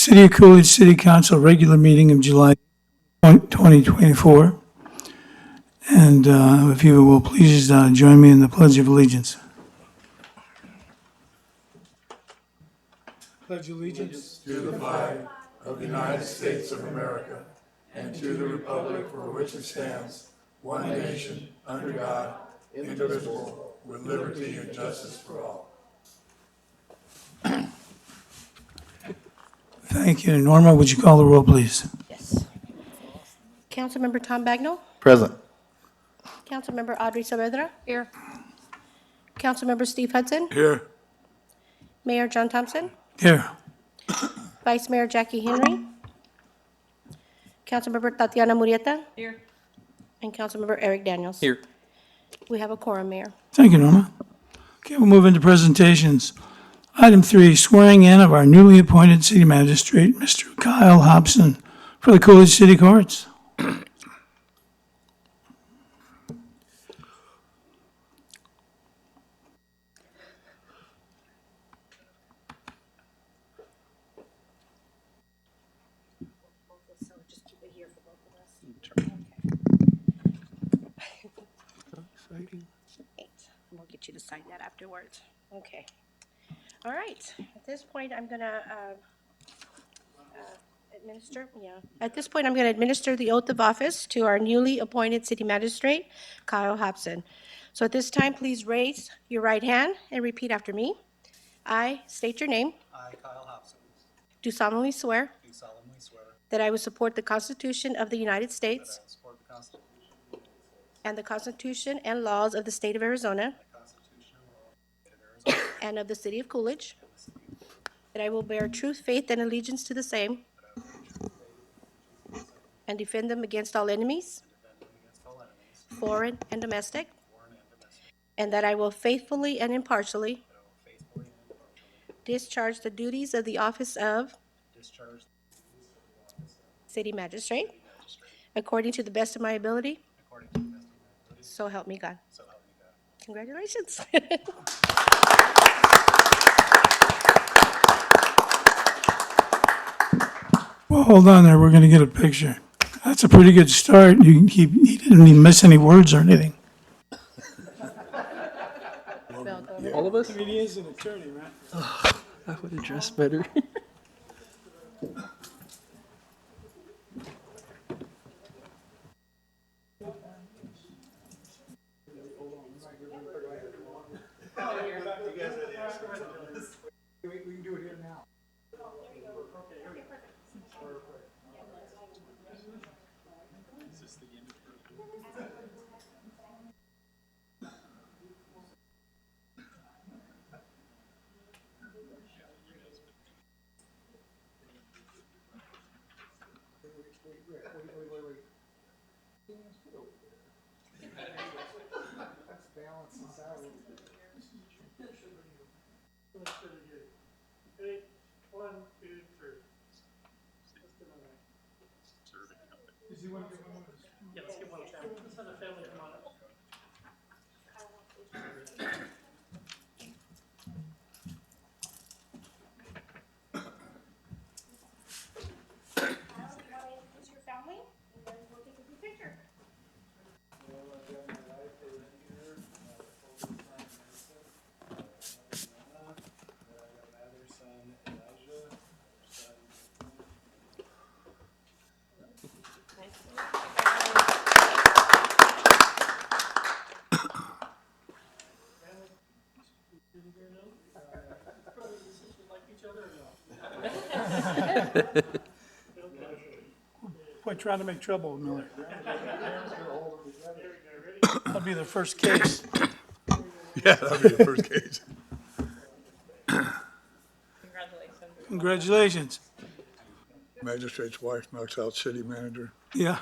City of Coolidge City Council regular meeting of July 2024. And if you will please join me in the Pledge of Allegiance. Pledge allegiance To the flag of the United States of America and to the republic for which it stands, one nation, under God, indivisible, with liberty and justice for all. Thank you. Norma, would you call the roll, please? Yes. Councilmember Tom Bagnell. Present. Councilmember Audrey Saavedra. Here. Councilmember Steve Hudson. Here. Mayor John Thompson. Here. Vice Mayor Jackie Henry. Councilmember Tatiana Murrieta. Here. And Councilmember Eric Daniels. Here. We have a quorum, Mayor. Thank you, Norma. Okay, we'll move into presentations. Item 3, swearing in of our newly appointed city magistrate, Mr. Kyle Hobson, for the Coolidge City Courts. So just keep it here for both of us. Exciting. Great. We'll get you to sign that afterwards. Okay. All right. At this point, I'm going to administer the oath of office to our newly appointed city magistrate, Kyle Hobson. So at this time, please raise your right hand and repeat after me. I state your name. I, Kyle Hobson, Do solemnly swear do solemnly swear that I will support the Constitution of the United that I States will support the Constitution of the United States, and the Constitution and laws of the state of Arizona the Constitution and laws of the state of Arizona, and of the city of Coolidge, and the city of Coolidge, that I will bear true faith and allegiance to the same that I will bear true faith and allegiance to the same, and defend them against all enemies, and defend them against all enemies, foreign and domestic, foreign and domestic, and that I will faithfully and impartially that I will faithfully and impartially discharge the duties of the office of discharge the duties of the office of city magistrate magistrate according to the best of my ability, according to the best of my ability, so help me God. so help me God. Congratulations. Well, hold on there. We're going to get a picture. That's a pretty good start. He didn't even miss any words or anything. All of us? He is an attorney, right? I would have dressed better. Introduce your family, and then we'll take a group picture. Quit trying to make trouble, Miller. That'll be the first case. Yeah, that'll be the first case. Congratulations. Magistrate's wife knocks out city manager. Yeah.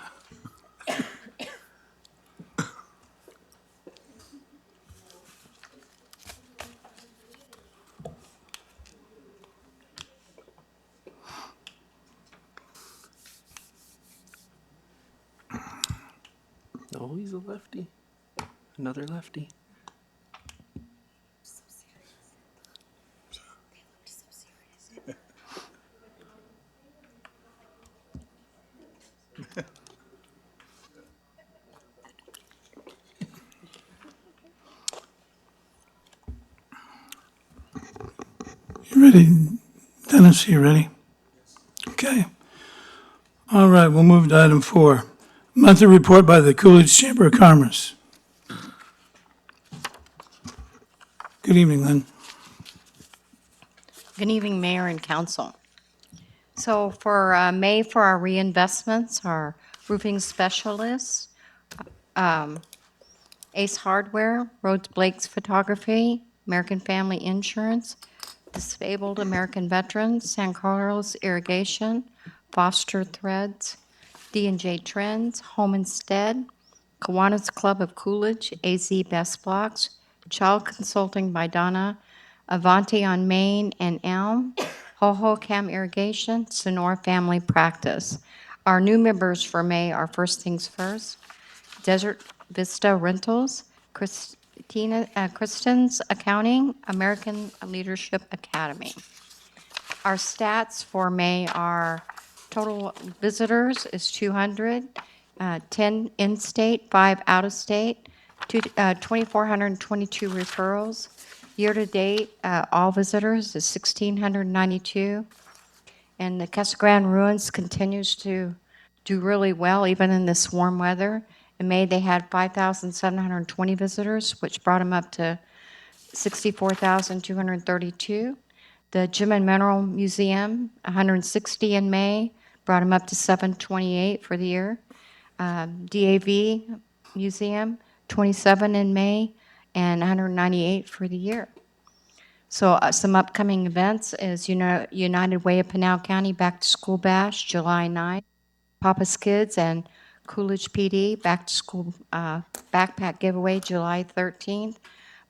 Oh, he's a lefty. Another lefty. You ready? Dennis, you ready? Okay. All right, we'll move to item 4. Monthly report by the Coolidge Chamber of Commerce. Good evening, Lynn. Good evening, Mayor and Council. So for May, for our reinvestments, our roofing specialists, Ace Hardware, Rhodes Blake's Photography, American Family Insurance, Disabled American Veterans, San Carlos Irrigation, Foster Threads, D&J Trends, Home Instead, Kiwanis Club of Coolidge, AZ Best Blocks, Child Consulting by Donna, Avanti on Main and Elm, Ho Cam Irrigation, Sonora Family Practice. Our new members for May are First Things First, Desert Vista Rentals, Kristen's Accounting, American Leadership Academy. Our stats for May are total visitors is 200, 10 in-state, 5 out-of-state, 2,422 referrals. Year-to-date, all visitors is 1,692. And the Casa Grande Ruins continues to do really well, even in this warm weather. In May, they had 5,720 visitors, which brought them up to 64,232. The Gem and Mineral Museum, 160 in May, brought them up to 728 for the year. DAV Museum, 27 in May, and 198 for the year. So some upcoming events is United Way of Pinal County Back to School Bash, July 9th. Papa's Kids and Coolidge PD Back to School Backpack Giveaway, July 13th.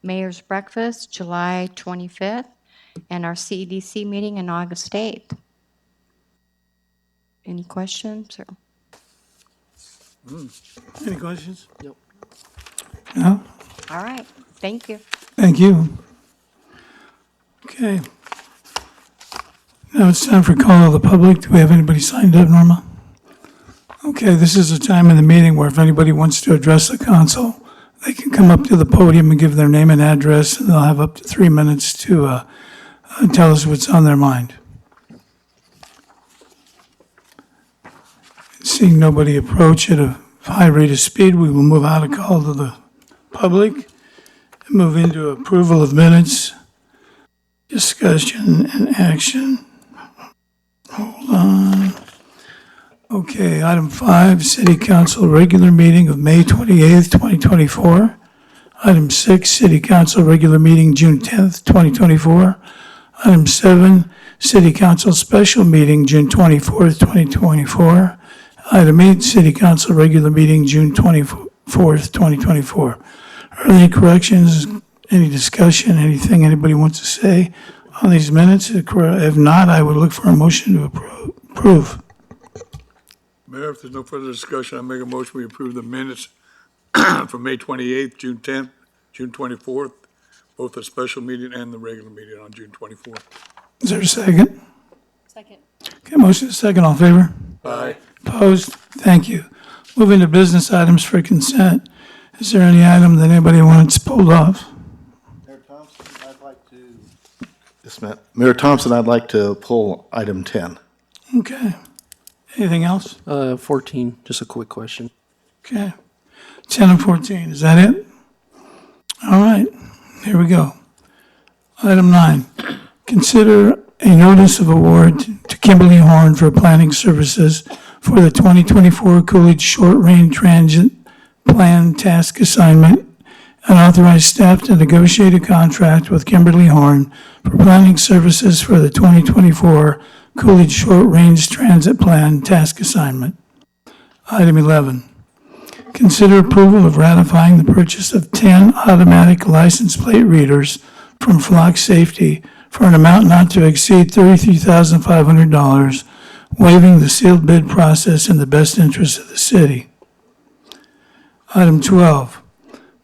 Mayor's Breakfast, July 25th. And our CEDC meeting on August 8th. Any questions? Or? Any questions? Nope. No? All right, thank you. Thank you. Okay. Now it's time for call of the public. Do we have anybody signed up, Norma? Okay, this is a time in the meeting where if anybody wants to address the council, they can come up to the podium and give their name and address, and they'll have up to 3 minutes to tell us what's on their mind. Seeing nobody approach at a high rate of speed, we will move out of call to the public and move into approval of minutes, discussion and action. Hold on. Okay, item 5, City Council regular meeting of May 28th, 2024. Item 6, City Council regular meeting June 10th, 2024. Item 7, City Council special meeting June 24th, 2024. Item 8, City Council regular meeting June 24th, 2024. Are there any corrections, any discussion, anything anybody wants to say on these minutes? If not, I would look for a motion to approve. Mayor, if there's no further discussion, I make a motion we approve the minutes from May 28th, June 10th, June 24th, both the special meeting and the regular meeting on June 24th. Is there a second? Second. Okay, motion is second. All in favor? Aye. Opposed? Thank you. Moving to business items for consent. Is there any item that anybody wants pulled off? Mayor Thompson, I'd like to. Yes, ma'am. Mayor Thompson, I'd like to pull item 10. Okay. Anything else? 14, just a quick question. Okay. 10 and 14, is that it? All right, here we go. Item 9, consider a notice of award to Kimberly Horn for planning services for the 2024 Coolidge Short Range Transit Plan Task Assignment and authorize staff to negotiate a contract with Kimberly Horn for planning services for the 2024 Coolidge Short Range Transit Plan Task Assignment. Item 11, consider approval of ratifying the purchase of 10 automatic license plate readers from Flock Safety for an amount not to exceed $33,500, waiving the sealed bid process in the best interest of the city. Item 12,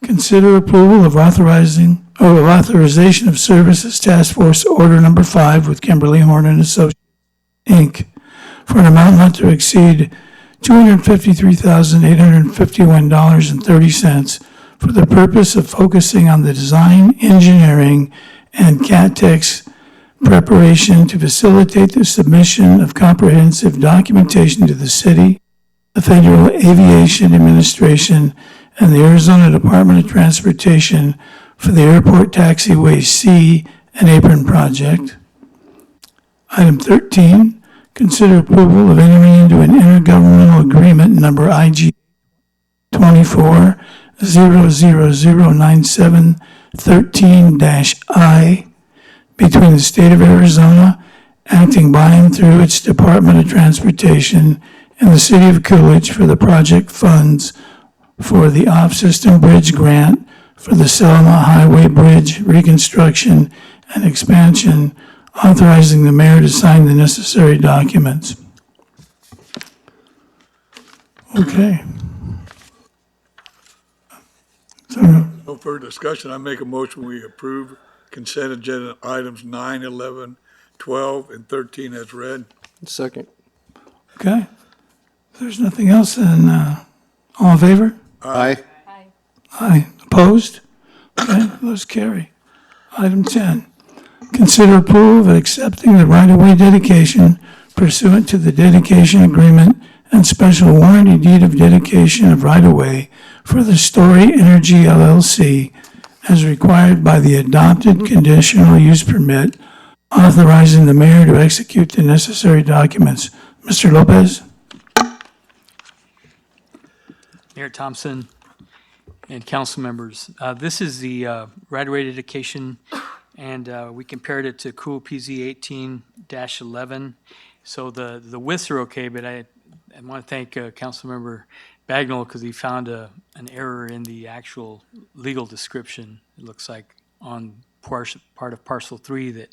consider approval of authorization of Services Task Force Order Number 5 with Kimberly Horn and Associates, Inc., for an amount not to exceed $253,851.30 for the purpose of focusing on the design, engineering, and CAT-TEX preparation to facilitate the submission of comprehensive documentation to the city, the Federal Aviation Administration, and the Arizona Department of Transportation for the Airport Taxiway C and Apron Project. Item 13, consider approval of entering into an intergovernmental agreement number IG 24-0009713-I between the state of Arizona, acting by and through its Department of Transportation, and the city of Coolidge for the project funds for the off-system bridge grant for the Selma Highway Bridge reconstruction and expansion, authorizing the mayor to sign the necessary documents. Okay. No further discussion. I make a motion, we approve consent agenda items 9, 11, 12, and 13 as read. Second. Okay. If there's nothing else, then, all in favor? Aye. Aye. Opposed? Okay, those carry. Item 10, consider approval of accepting the right-of-way dedication pursuant to the dedication agreement and special warranty deed of dedication of right-of-way for the Story Energy LLC as required by the adopted conditional use permit, authorizing the mayor to execute the necessary documents. Mr. Lopez? Mayor Thompson and council members, this is the right-of-way dedication, and we compared it to Cool PZ 18-11. So the widths are okay, but I want to thank Councilmember Bagnell because he found an error in the actual legal description. It looks like on part of parcel 3 that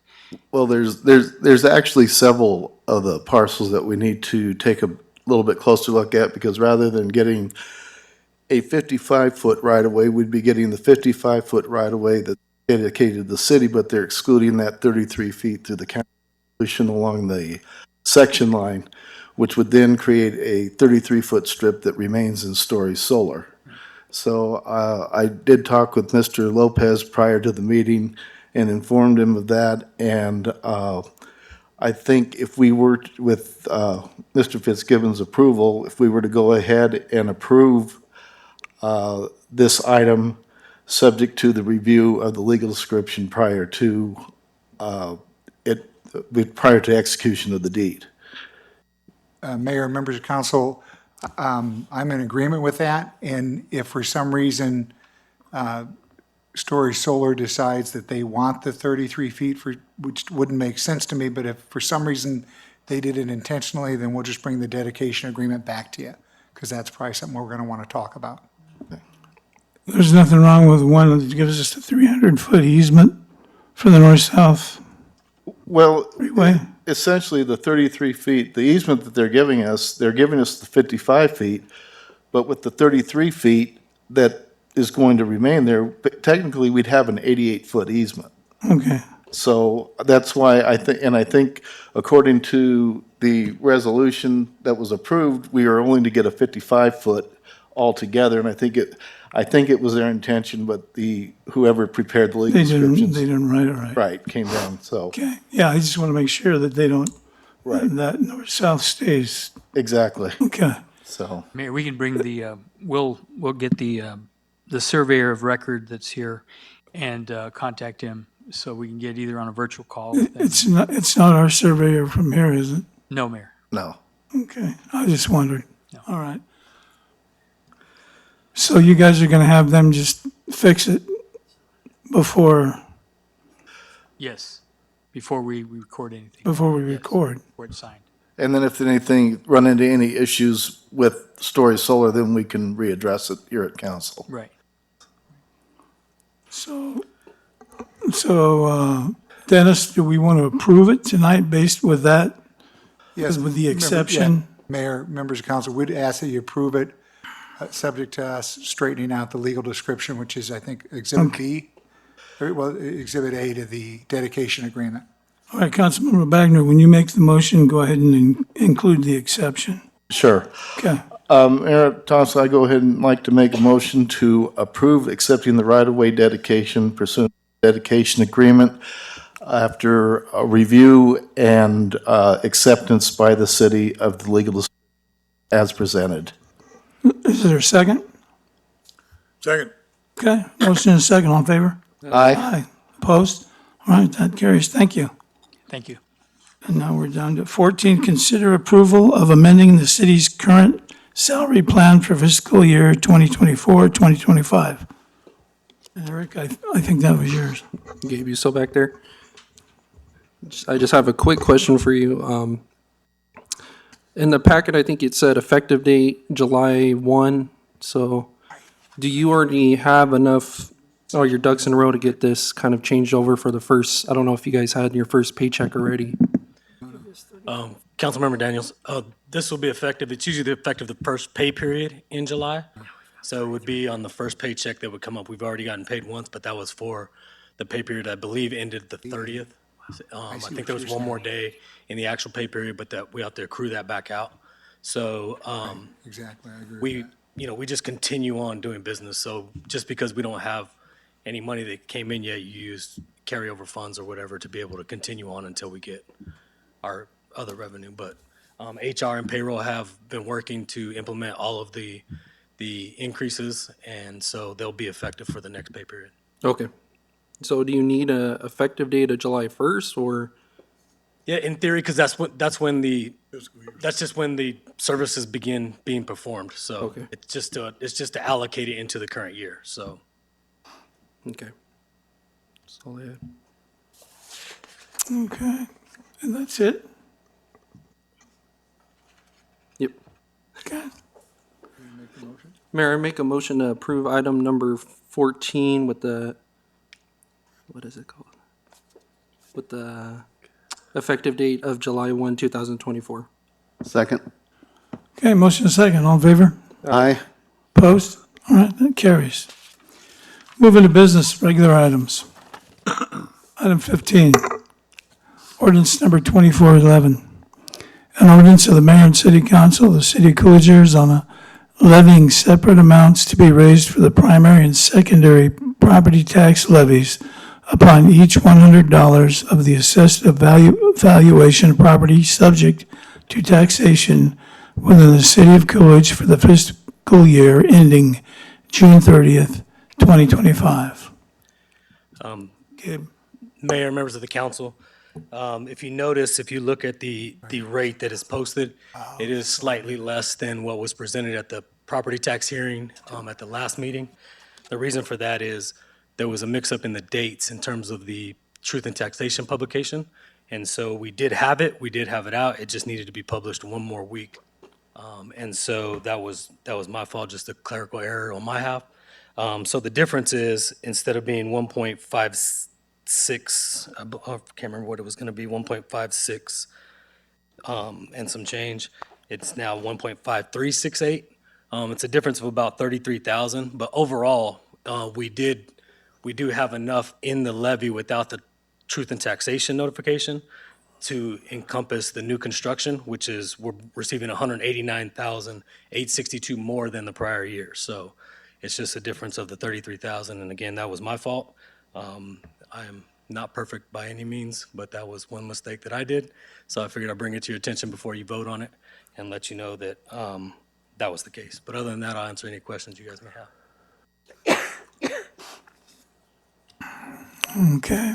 Well, there's actually several of the parcels that we need to take a little bit closer look at, because rather than getting a 55-foot right-of-way, we'd be getting the 55-foot right-of-way that's dedicated to the city, but they're excluding that 33 feet through the county solution along the section line, which would then create a 33-foot strip that remains in Story Solar. So I did talk with Mr. Lopez prior to the meeting and informed him of that, and I think if we were, with Mr. Fitzgibbon's approval, if we were to go ahead and approve this item, subject to the review of the legal description prior to execution of the deed. Mayor, members of council, I'm in agreement with that, and if for some reason Story Solar decides that they want the 33 feet, which wouldn't make sense to me, but if for some reason they did it intentionally, then we'll just bring the dedication agreement back to you, because that's probably something we're going to want to talk about. There's nothing wrong with one that gives us a 300-foot easement for the north-south Well, freeway. essentially the 33 feet, the easement that they're giving us the 55 feet, but with the 33 feet that is going to remain there, technically we'd have an 88-foot easement. Okay. So that's why I think according to the resolution that was approved, we are only to get a 55-foot altogether, and I think it was their intention, but whoever prepared the legal They descriptions. didn't write it right. Right, came down, so, Okay, yeah, I just want to make sure that they don't, right, that north-south stays. exactly, Okay, so. Mayor, we can bring we'll get the surveyor of record that's here and contact him so we can get either on a virtual call with them. it's not our surveyor from here, is it? No, Mayor. No. Okay, I just wondered. No. All right. So you guys are going to have them just fix it before Yes, before we record anything. we Yes, record? Before it's signed. And then if run into any issues with Story Solar, then we can readdress it here at council. Right. So, Dennis, do we want to approve it tonight based with that? Yes, With the member- exception? yeah, Mayor, members of council, would ask that you approve it, subject to us straightening out the legal description, which is, I think, Exhibit B, or, well, Exhibit A to the dedication agreement. All right, Councilmember Wagner, when you make the motion, go ahead and include the exception. Sure. Okay, Mayor Thompson, I go ahead and like to make a motion to approve accepting the right-of-way dedication pursuant to the dedication agreement after a review and acceptance by the city of the legal as presented. is there a second? Second. Okay, motion and a second, all in favor? Aye. Aye. Opposed? All right, that carries, thank you. Thank you. And now we're down to 14, consider approval of amending the city's current salary plan for fiscal year 2024, 2025. And Eric, I think that was yours. Gabe, you still back there? I just have a quick question for you. In the packet, I think it said effective date July 1. So do you already have enough, or your ducks in a row to get this kind of changed over for the first, I don't know if you guys had your first paycheck already? Councilmember Daniels, this will be effective, it's usually the effective the first pay period in July. So it would be on the first paycheck that would come up. We've already gotten paid once, but that was for the pay period, I believe, ended the 30th. I think there was one more day in the actual pay period, but that we have to accrue that back out. So, Exactly, I agree we, we just continue on doing business. So just because we don't have any money that came in yet, you use carryover funds or whatever to be able to continue on until we get our other revenue. But HR and payroll have been working to implement all of the increases, and so they'll be effective for the next pay period. Okay. So do you need a effective date of July 1st or? Yeah, in theory, because that's just when the services begin being performed. So Okay. it's just to allocate it into the current year. So Okay. That's all I had. Okay, and that's it? Yep. Okay, Mayor, I make a motion to approve item number 14 with the, what is it called? With the effective date of July 1, 2024. Second. okay, motion and a second, all in favor? Aye. Opposed? All right, that carries. Moving to business, regular items. Item 15, ordinance number 2411. An ordinance of the mayor and city council of the city of Coolidge, Arizona, levying separate amounts to be raised for the primary and secondary property tax levies upon each $100 of the assessed valuation of property subject to taxation within the city of Coolidge for the fiscal year ending June 30th, 2025. Gabe? Mayor, members of the council, if you notice, if you look at the rate that is posted, it is slightly less than what was presented at the property tax hearing at the last meeting. The reason for that is there was a mix-up in the dates in terms of the truth and taxation publication. And so we did have it out, it just needed to be published one more week. And so that was my fault, just a clerical error on my half. So the difference is, instead of being 1.56, I can't remember what it was going to be, 1.56 and some change. It's now 1.5368. It's a difference of about 33,000. But overall, we do have enough in the levy without the truth and taxation notification to encompass the new construction, which is, we're receiving 189,862 more than the prior year. So it's just a difference of the 33,000. And again, that was my fault. I am not perfect by any means, but that was one mistake that I did. So I figured I'd bring it to your attention before you vote on it and let you know that that was the case. But other than that, I'll answer any questions you guys may have. Okay.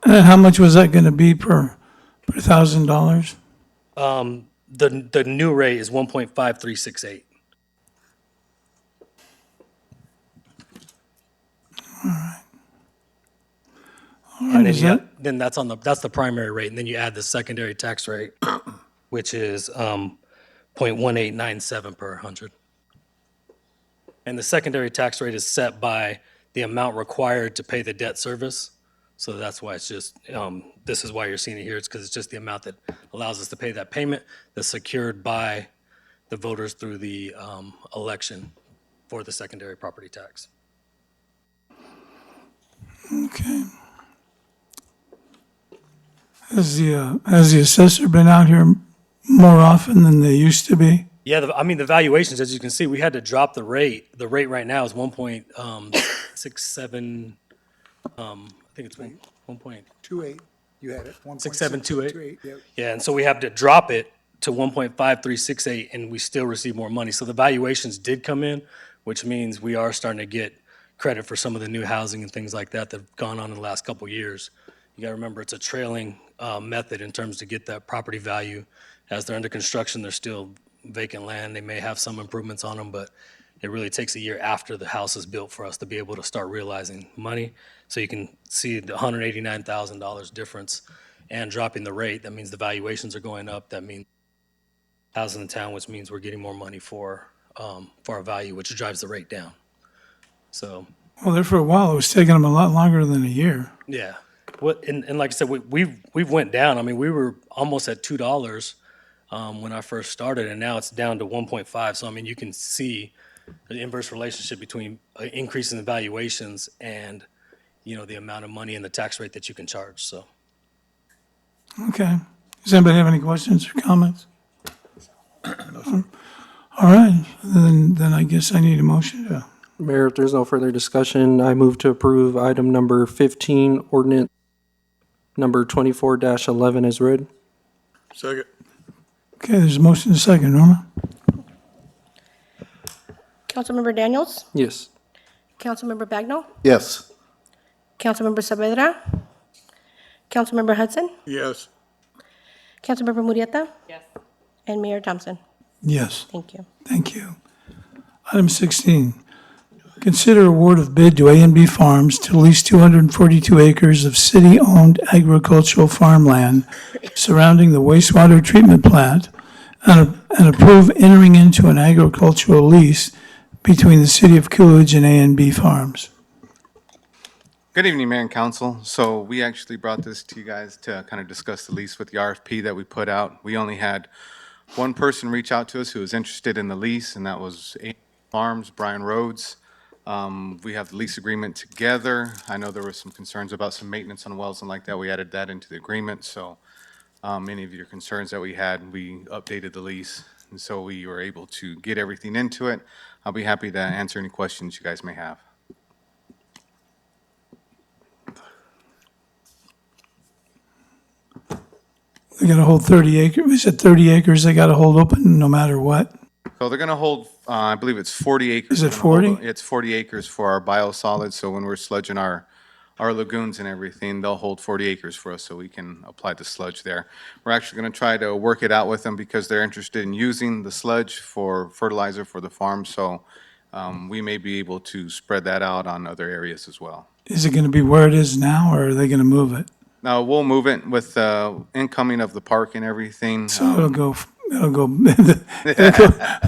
And how much was that going to be per $1,000? The new rate is 1.5368. And then is that- then that's the primary rate, and then you add the secondary tax rate, which is 0.1897 per 100. And the secondary tax rate is set by the amount required to pay the debt service. So that's why it's just, this is why you're seeing it here. It's because it's just the amount that allows us to pay that payment that's secured by the voters through the election for the secondary property tax. Okay. Has the assessor been out here more often than they used to be? Yeah, I mean, the valuations, as you can see, we had to drop the rate. The rate right now is 1.67, I think it's 1.672. 2.8, you had it, 6728. Yep. Yeah, and so we have to drop it to 1.5368, and we still receive more money. So the valuations did come in, which means we are starting to get credit for some of the new housing and things like that that have gone on in the last couple of years. You got to remember, it's a trailing method in terms to get that property value. As they're under construction, they're still vacant land. They may have some improvements on them, but it really takes a year after the house is built for us to be able to start realizing money. So you can see the $189,000 difference and dropping the rate. That means the valuations are going up. That means housing in town, which means we're getting more money for our value, which drives the rate down. So, Well, there for a while, it was taking them a lot longer than a year. yeah. And like I said, we've went down. I mean, we were almost at $2 when I first started, and now it's down to 1.5. So, I mean, you can see the inverse relationship between increasing the valuations and, the amount of money and the tax rate that you can charge, so. Okay. Does anybody have any questions or comments? All right, then I guess I need a motion to, Mayor, if there's no further discussion, I move to approve item number 15, ordinance number 24-11 as read. Second. okay, there's a motion and a second, Norma? Councilmember Daniels? Yes. Councilmember Bagnell? Yes. Councilmember Saavedra? Councilmember Hudson? Yes. Councilmember Murrieta? Yes. And Mayor Thompson? Yes, Thank you. thank you. Item 16, consider award of bid to A&B Farms to lease 242 acres of city-owned agricultural farmland surrounding the wastewater treatment plant and approve entering into an agricultural lease between the city of Coolidge and A&B Farms. Good evening, Mayor and Council. So we actually brought this to you guys to kind of discuss the lease with the RFP that we put out. We only had one person reach out to us who was interested in the lease, and that was A Farms, Brian Rhodes. We have the lease agreement together. I know there were some concerns about some maintenance on wells and like that. We added that into the agreement, so any of your concerns that we had, we updated the lease, and so we were able to get everything into it. I'll be happy to answer any questions you guys may have. They got to hold 30 acres, is it 30 acres they got to hold open no matter what? So they're going to hold, I believe it's 40 acres. Is it They're gonna hold 40? It's 40 acres for our biosolids, so when we're sludging our lagoons and everything, they'll hold 40 acres for us so we can apply the sludge there. We're actually going to try to work it out with them because they're interested in using the sludge for fertilizer for the farm, so we may be able to spread that out on other areas as well. Is it going to be where it is now, or are they going to move it? Now, we'll move it with incoming of the park and everything. So it'll go,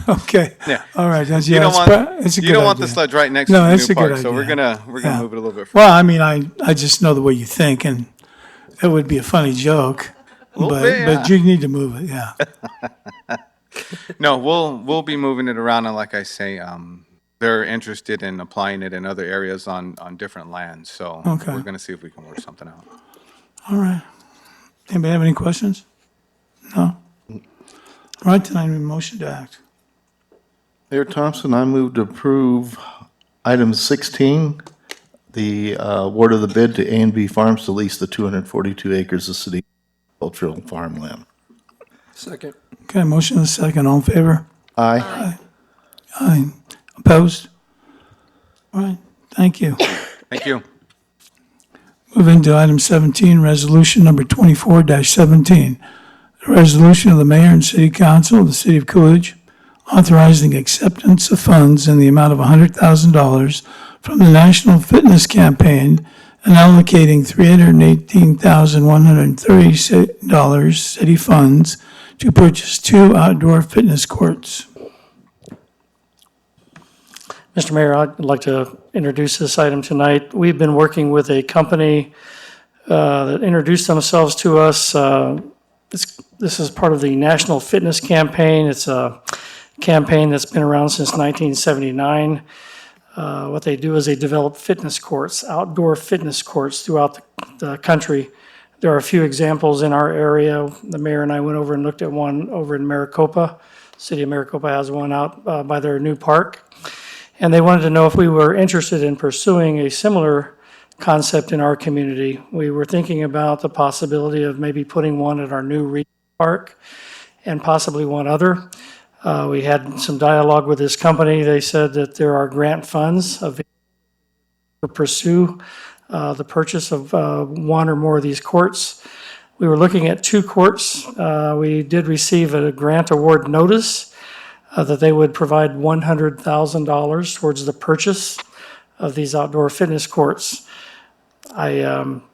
okay. Yeah. All right, that's, You yeah, don't it's, want, it's a you good don't want the idea. sludge right next to No, the that's new a good park, so we're idea. gonna Yeah. move it a little bit. Well, I mean, I just know the way you think, and it would be a funny joke, little but, bit, but yeah. you need to move it, yeah. No, we'll be moving it around, and like I say, they're interested in applying it in other areas on different lands, so Okay. we're gonna see if we can work something out. All right. Anybody have any questions? No? All right, then I need a motion to act. Mayor Thompson, I move to approve item 16, the award of the bid to A&B Farms to lease the 242 acres of city agricultural farmland. Second. Okay, motion and a second, all in favor? Aye. Aye. Opposed? All right, thank you. Thank you. Moving to item 17, resolution number 24-17. A resolution of the mayor and city council of the city of Coolidge authorizing acceptance of funds in the amount of $100,000 from the National Fitness Campaign and allocating $318,130 city funds to purchase 2 outdoor fitness courts. Mr. Mayor, I'd like to introduce this item tonight. We've been working with a company that introduced themselves to us. This is part of the National Fitness Campaign. It's a campaign that's been around since 1979. What they do is they develop fitness courts, outdoor fitness courts throughout the country. There are a few examples in our area. The mayor and I went over and looked at one over in Maricopa. City of Maricopa has one out by their new park. And they wanted to know if we were interested in pursuing a similar concept in our community. We were thinking about the possibility of maybe putting one at our new regional park and possibly one other. We had some dialogue with this company. They said that there are grant funds available to pursue the purchase of one or more of these courts. We were looking at 2 courts. We did receive a grant award notice that they would provide $100,000 towards the purchase of these outdoor fitness courts. Tonight,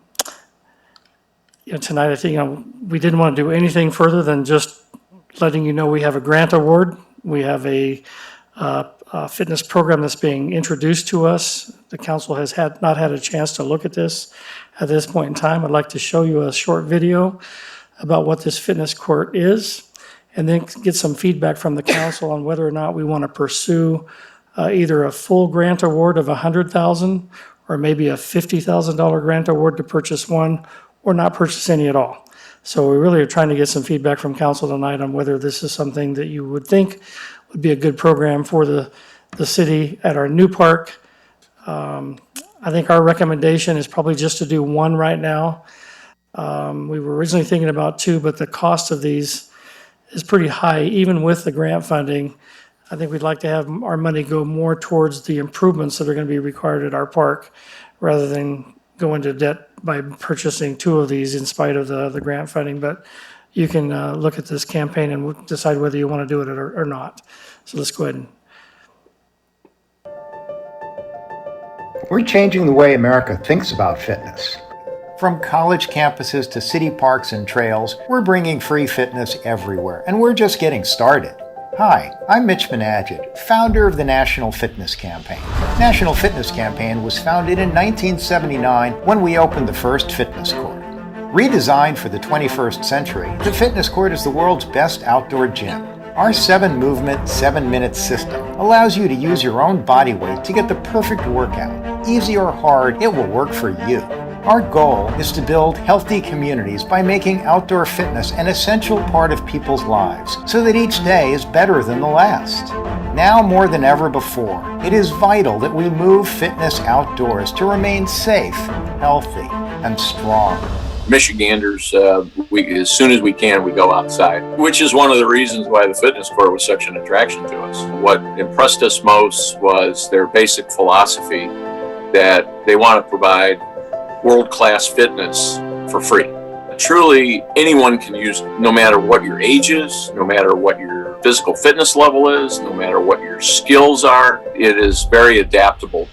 I think, we didn't want to do anything further than just letting you know we have a grant award. We have a fitness program that's being introduced to us. The council has not had a chance to look at this at this point in time. I'd like to show you a short video about what this fitness court is, and then get some feedback from the council on whether or not we want to pursue either a full grant award of $100,000 or maybe a $50,000 grant award to purchase one, or not purchase any at all. So we really are trying to get some feedback from council tonight on whether this is something that you would think would be a good program for the city at our new park. I think our recommendation is probably just to do one right now. We were originally thinking about 2, but the cost of these is pretty high, even with the grant funding. I think we'd like to have our money go more towards the improvements that are going to be required at our park, rather than go into debt by purchasing 2 of these in spite of the grant funding. But you can look at this campaign and decide whether you want to do it or not. So let's go ahead and. We're changing the way America thinks about fitness. From college campuses to city parks and trails, we're bringing free fitness everywhere, and we're just getting started. Hi, I'm Mitch Menadget, founder of the National Fitness Campaign. National Fitness Campaign was founded in 1979 when we opened the first fitness court. Redesigned for the 21st century, the fitness court is the world's best outdoor gym. Our 7-movement, 7-minute system allows you to use your own body weight to get the perfect workout. Easy or hard, it will work for you. Our goal is to build healthy communities by making outdoor fitness an essential part of people's lives, so that each day is better than the last. Now more than ever before, it is vital that we move fitness outdoors to remain safe, healthy, and strong. Michiganders, as soon as we can, we go outside, which is one of the reasons why the fitness court was such an attraction to us. What impressed us most was their basic philosophy that they want to provide world-class fitness for free. Truly, anyone can use it, no matter what your age is, no matter what your physical fitness level is, no matter what your skills are. It is very adaptable.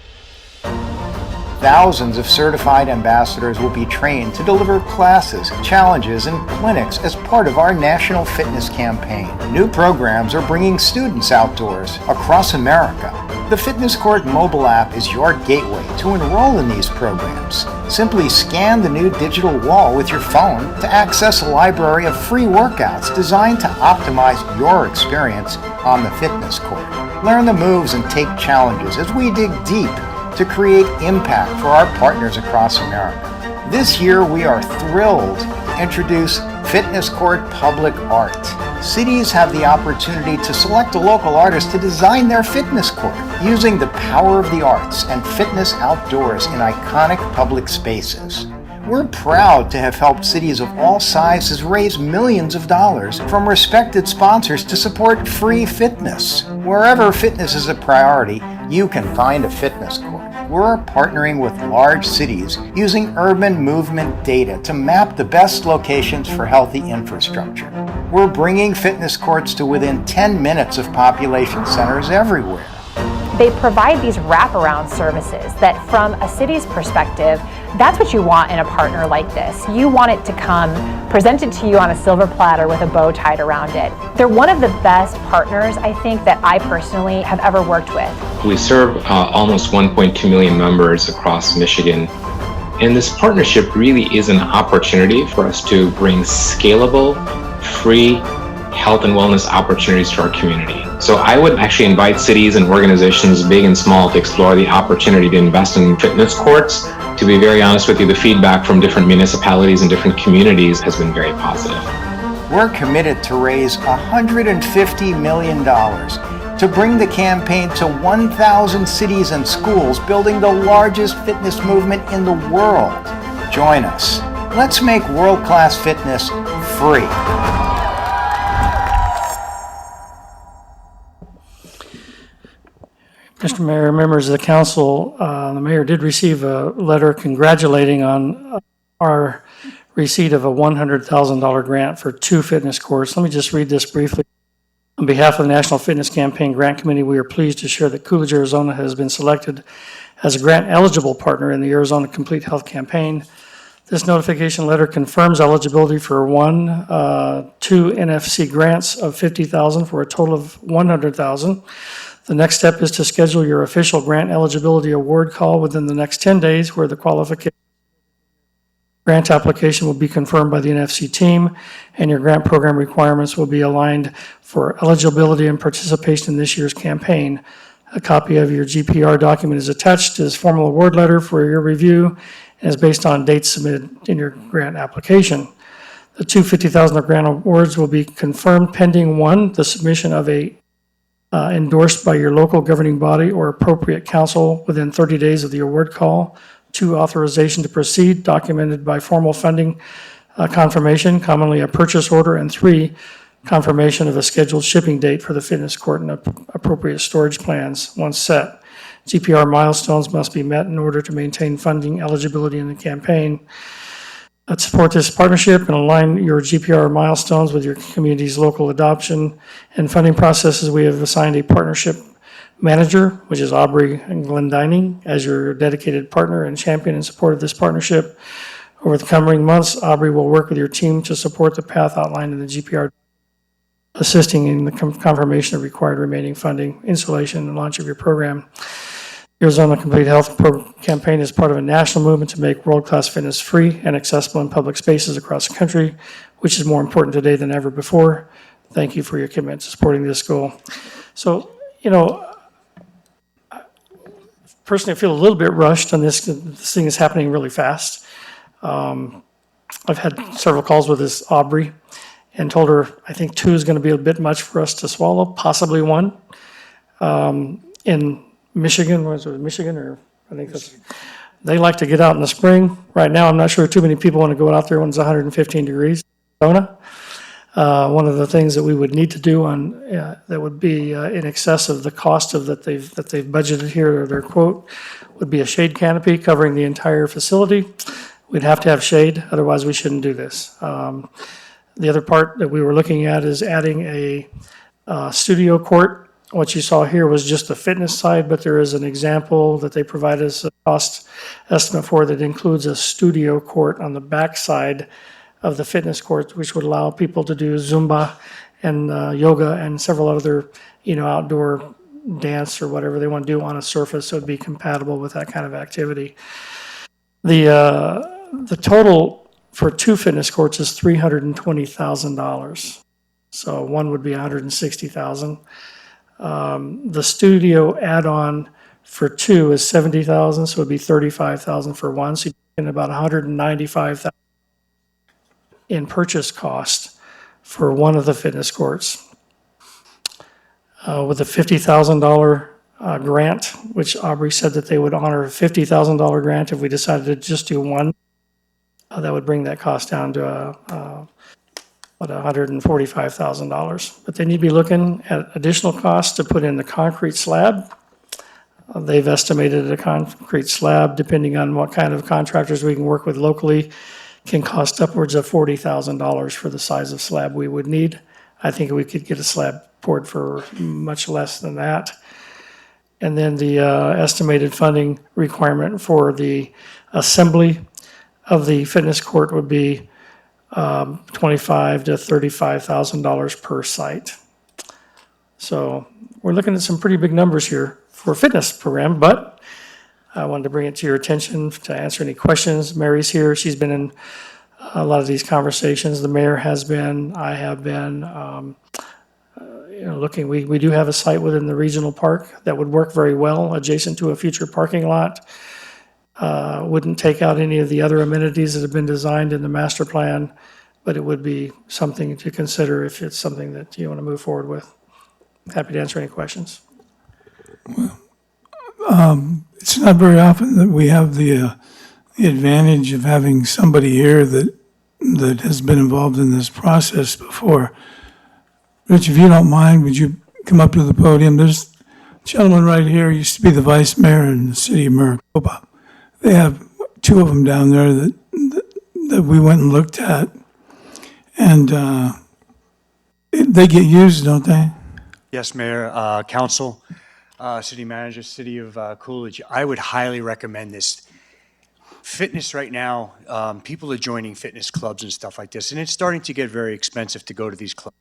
Thousands of certified ambassadors will be trained to deliver classes, challenges, and clinics as part of our National Fitness Campaign. New programs are bringing students outdoors across America. The Fitness Court mobile app is your gateway to enroll in these programs. Simply scan the new digital wall with your phone to access a library of free workouts designed to optimize your experience on the fitness court. Learn the moves and take challenges as we dig deep to create impact for our partners across America. This year, we are thrilled to introduce Fitness Court Public Art. Cities have the opportunity to select a local artist to design their fitness court using the power of the arts and fitness outdoors in iconic public spaces. We're proud to have helped cities of all sizes raise millions of dollars from respected sponsors to support free fitness. Wherever fitness is a priority, you can find a fitness court. We're partnering with large cities using urban movement data to map the best locations for healthy infrastructure. We're bringing fitness courts to within 10 minutes of population centers everywhere. They provide these wraparound services that, from a city's perspective, that's what you want in a partner like this. You want it to come presented to you on a silver platter with a bow tied around it. They're one of the best partners, I think, that I personally have ever worked with. We serve almost 1.2 million members across Michigan. And this partnership really is an opportunity for us to bring scalable, free health and wellness opportunities to our community. So I would actually invite cities and organizations, big and small, to explore the opportunity to invest in fitness courts To be very honest with you, the feedback from different municipalities and different communities has been very positive. We're committed to raise $150 million to bring the campaign to 1,000 cities and schools, building the largest fitness movement in the world. Join us. Let's make world-class fitness free. Mr. Mayor, members of the council, the mayor did receive a letter congratulating on our receipt of a $100,000 grant for 2 fitness courts. Let me just read this briefly. On behalf of the National Fitness Campaign Grant Committee, we are pleased to share that Coolidge, Arizona has been selected as a grant-eligible partner in the Arizona Complete Health Campaign. This notification letter confirms eligibility for 2 NFC grants of $50,000 for a total of $100,000. The next step is to schedule your official grant eligibility award call within the next 10 days, where the qualification grant application will be confirmed by the NFC team, and your grant program requirements will be aligned for eligibility and participation in this year's campaign. A copy of your GPR document is attached to this formal award letter for your review and is based on dates submitted in your grant application. The 2 $50,000 grant awards will be confirmed pending 1, the submission of a endorsed by your local governing body or appropriate council within 30 days of the award call. 2, authorization to proceed, documented by formal funding confirmation, commonly a purchase order. And 3, confirmation of a scheduled shipping date for the fitness court and appropriate storage plans once set. GPR milestones must be met in order to maintain funding eligibility in the campaign. To support this partnership and align your GPR milestones with your community's local adoption and funding processes, we have assigned a partnership manager, which is Aubrey Glendining, as your dedicated partner and champion in support of this partnership. Over the coming months, Aubrey will work with your team to support the path outlined in the GPR, assisting in the confirmation of required remaining funding, installation, and launch of your program. Arizona Complete Health Campaign is part of a national movement to make world-class fitness free and accessible in public spaces across the country, which is more important today than ever before. Thank you for your commitment to supporting this goal. So, personally, I feel a little bit rushed on this. This thing is happening really fast. I've had several calls with this Aubrey and told her I think 2 is going to be a bit much for us to swallow, possibly 1. In Michigan, was it Michigan, or I think that's, they like to get out in the spring. Right now, I'm not sure too many people want to go out there when it's 115 degrees in Arizona. One of the things that we would need to do on that would be in excess of the cost of that they've budgeted here, or their quote, would be a shade canopy covering the entire facility. We'd have to have shade, otherwise we shouldn't do this. The other part that we were looking at is adding a studio court. What you saw here was just the fitness side, but there is an example that they provide us a cost estimate for that includes a studio court on the back side of the fitness court, which would allow people to do Zumba and yoga and several other, outdoor dance or whatever they want to do on a surface, so it'd be compatible with that kind of activity. The total for 2 fitness courts is $320,000. So 1 would be $160,000. The studio add-on for 2 is $70,000, so it'd be $35,000 for 1. So you're getting about $195,000 in purchase cost for 1 of the fitness courts. With a $50,000 grant, which Aubrey said that they would honor a $50,000 grant if we decided to just do 1, that would bring that cost down to $145,000. But then you'd be looking at additional costs to put in the concrete slab. They've estimated a concrete slab, depending on what kind of contractors we can work with locally, can cost upwards of $40,000 for the size of slab we would need. I think we could get a slab poured for much less than that. And then the estimated funding requirement for the assembly of the fitness court would be $25,000 to $35,000 per site. So we're looking at some pretty big numbers here for a fitness program, but I wanted to bring it to your attention to answer any questions. Mary's here. She's been in a lot of these conversations. The mayor has been, I have been, looking. We do have a site within the regional park that would work very well adjacent to a future parking lot. Wouldn't take out any of the other amenities that have been designed in the master plan, but it would be something to consider if it's something that you want to move forward with. Happy to answer any questions. It's not very often that we have the advantage of having somebody here that has been involved in this process before. Rich, if you don't mind, would you come up to the podium? There's a gentleman right here, used to be the vice mayor in the city of Maricopa. They have two of them down there that we went and looked at. And they get used, don't they? Yes, Mayor, Council, City Manager, City of Coolidge. I would highly recommend this. Fitness right now, people are joining fitness clubs and stuff like this, and it's starting to get very expensive to go to these clubs.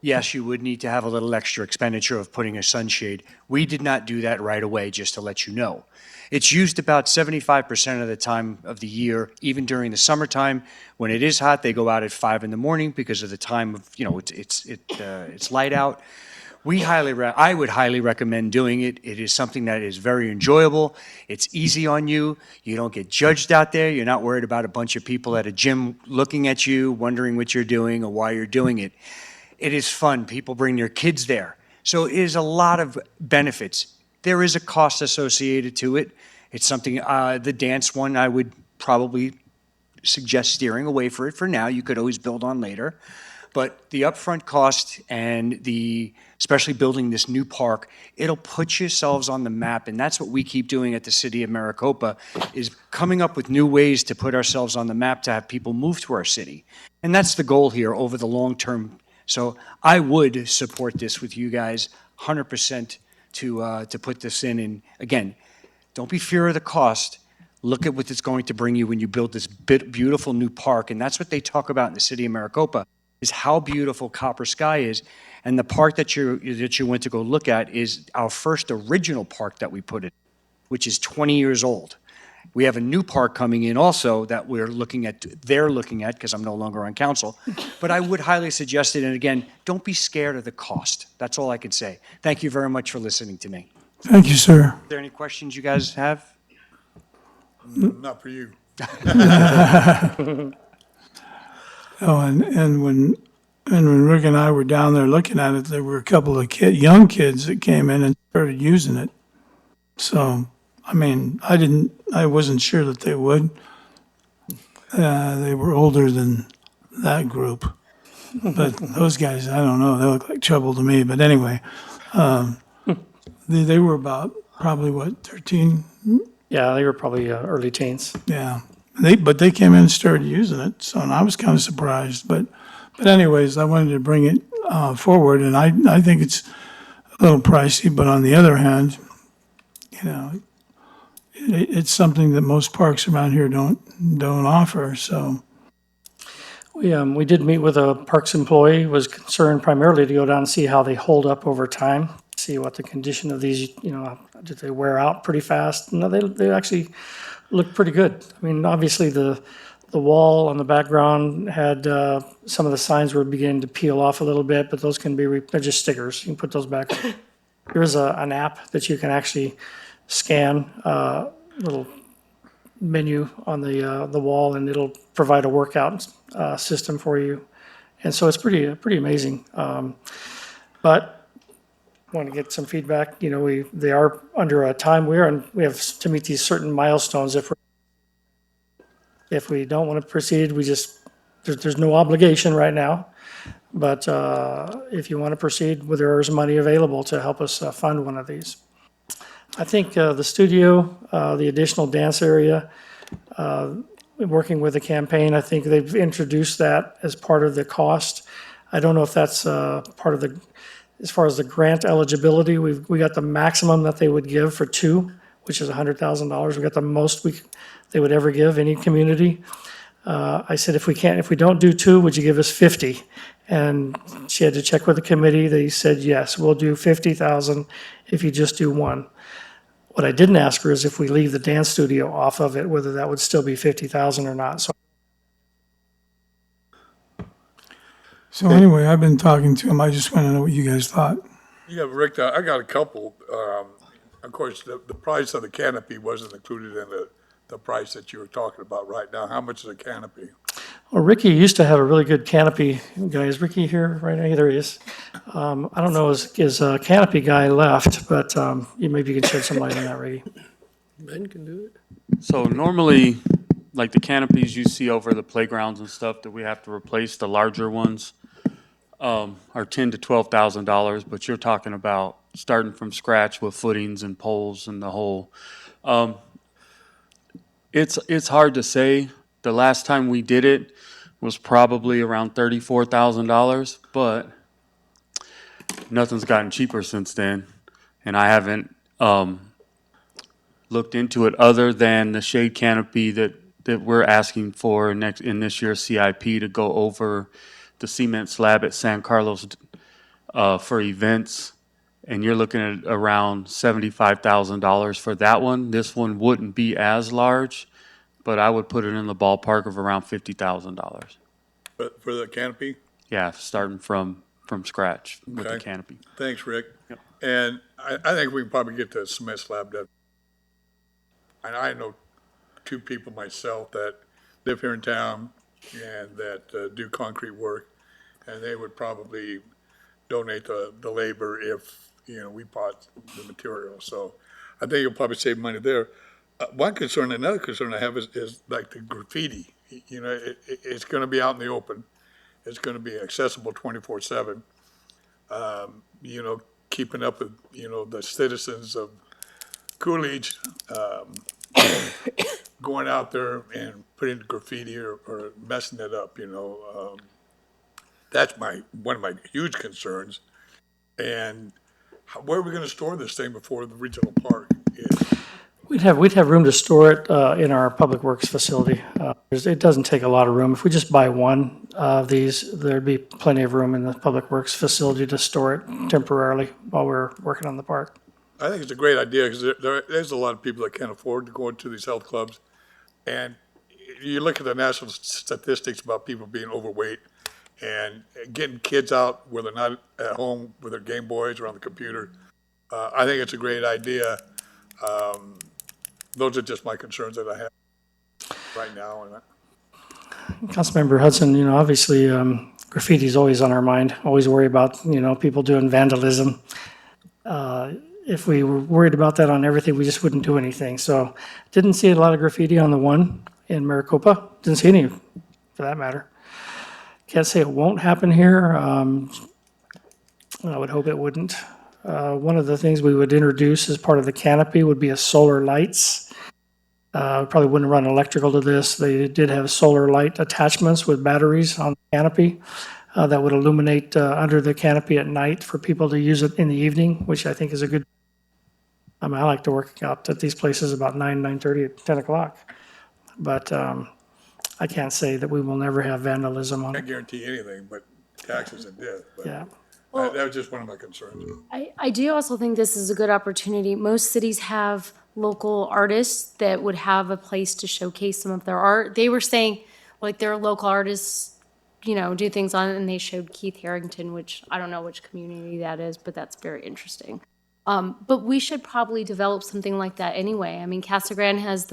Yes, you would need to have a little extra expenditure of putting a sunshade. We did not do that right away, just to let you know. It's used about 75% of the time of the year, even during the summertime. When it is hot, they go out at 5 in the morning because of the time of, it's light out. I would highly recommend doing it. It is something that is very enjoyable. It's easy on you. You don't get judged out there. You're not worried about a bunch of people at a gym looking at you, wondering what you're doing or why you're doing it. It is fun. People bring their kids there. So it is a lot of benefits. There is a cost associated to it. It's something, the dance one, I would probably suggest steering away for it for now. You could always build on later. But the upfront cost and especially building this new park, it'll put yourselves on the map. And that's what we keep doing at the City of Maricopa, is coming up with new ways to put ourselves on the map to have people move to our city. And that's the goal here over the long term. So I would support this with you guys 100% to put this in. And again, don't be fear of the cost. Look at what it's going to bring you when you build this beautiful new park. And that's what they talk about in the City of Maricopa, is how beautiful Copper Sky is. And the park that you went to go look at is our first original park that we put in, which is 20 years old. We have a new park coming in also that they're looking at, because I'm no longer on council. But I would highly suggest it. And again, don't be scared of the cost. That's all I can say. Thank you very much for listening to me. Thank you, sir. Are there any questions you guys have? Not for you. Oh, and when Rick and I were down there looking at it, there were a couple of young kids that came in and started using it. So, I mean, I wasn't sure that they would. They were older than that group. But those guys, I don't know, they look like trouble to me. But anyway, they were about probably, 13? Yeah, they were probably early teens. Yeah. But they came in and started using it, so and I was kind of surprised. But anyways, I wanted to bring it forward, and I think it's a little pricey, but on the other hand, it's something that most parks around here don't offer, so. We did meet with a Parks employee, was concerned primarily to go down and see how they hold up over time, see what the condition of these, did they wear out pretty fast? No, they actually look pretty good. I mean, obviously the wall on the background had, some of the signs were beginning to peel off a little bit, but those can be, they're just stickers. You can put those back. There's an app that you can actually scan, little menu on the wall, and it'll provide a workout system for you. And so it's pretty amazing. But want to get some feedback. They are under a time we have to meet these certain milestones. If we don't want to proceed, there's no obligation right now. But if you want to proceed, there is money available to help us fund one of these. I think the studio, the additional dance area, working with the campaign, I think they've introduced that as part of the cost. I don't know if that's part of as far as the grant eligibility, we got the maximum that they would give for two, which is $100,000. We got the most they would ever give any community. I said, if we don't do two, would you give us 50? And she had to check with the committee. They said, yes, we'll do 50,000 if you just do one. What I didn't ask her is if we leave the dance studio off of it, whether that would still be 50,000 or not. So anyway, I've been talking to him. I just want to know what you guys thought. Yeah, Rick, I got a couple. Of course, the price of the canopy wasn't included in the price that you were talking about right now. How much is a canopy? Well, Ricky used to have a really good canopy guy. Is Ricky here right now? There he is. I don't know, his canopy guy left, but maybe you can shed some light on that, Ricky. Ben can do it. So normally, like the canopies you see over the playgrounds and stuff that we have to replace, the larger ones, are $10,000 to $12,000, but you're talking about starting from scratch with footings and poles and the whole. It's hard to say. The last time we did it was probably around $34,000, but nothing's gotten cheaper since then, and I haven't looked into it other than the shade canopy that we're asking for in this year's CIP to go over the cement slab at San Carlos for events, and you're looking at around $75,000 for that one. This one wouldn't be as large, but I would put it in the ballpark of around $50,000. But for the canopy? Yeah, starting from scratch with the Okay. canopy. Thanks, Rick. And I think we can probably get the cement slab done. And I know two people myself that live here in town and that do concrete work, and they would probably donate the labor if, we bought the material. So I think you'll probably save money there. Another concern I have is like the graffiti. It's going to be out in the open. It's going to be accessible 24/7. Keeping up with, the citizens of Coolidge, going out there and putting graffiti or messing it up, that's one of my huge concerns. And where are we going to store this thing before the regional park is? We'd have room to store it in our Public Works facility. It doesn't take a lot of room. If we just buy one of these, there'd be plenty of room in the Public Works facility to store it temporarily while we're working on the park. I think it's a great idea because there's a lot of people that can't afford to go into these health clubs. And you look at the national statistics about people being overweight and getting kids out where they're not at home with their Game Boys or on the computer. I think it's a great idea. Those are just my concerns that I have right now. Councilmember Hudson, obviously graffiti is always on our mind. Always worry about people doing vandalism. If we were worried about that on everything, we just wouldn't do anything. So didn't see a lot of graffiti on the one in Maricopa. Didn't see any for that matter. Can't say it won't happen here. I would hope it wouldn't. One of the things we would introduce as part of the canopy would be a solar lights. Probably wouldn't run electrical to this. They did have solar light attachments with batteries on the canopy that would illuminate under the canopy at night for people to use it in the evening, which I think is a good. I like to work out at these places about 9:30, 10 o'clock. But I can't say that we will never have vandalism on I it. can't guarantee anything but taxes and death. But Yeah. that was just one of my concerns. I do also think this is a good opportunity. Most cities have local artists that would have a place to showcase some of their art. They were saying, like, their local artists, do things on it, and they showed Keith Harrington, which I don't know which community that is, but that's very interesting. But we should probably develop something like that anyway. I mean, Casa Grande has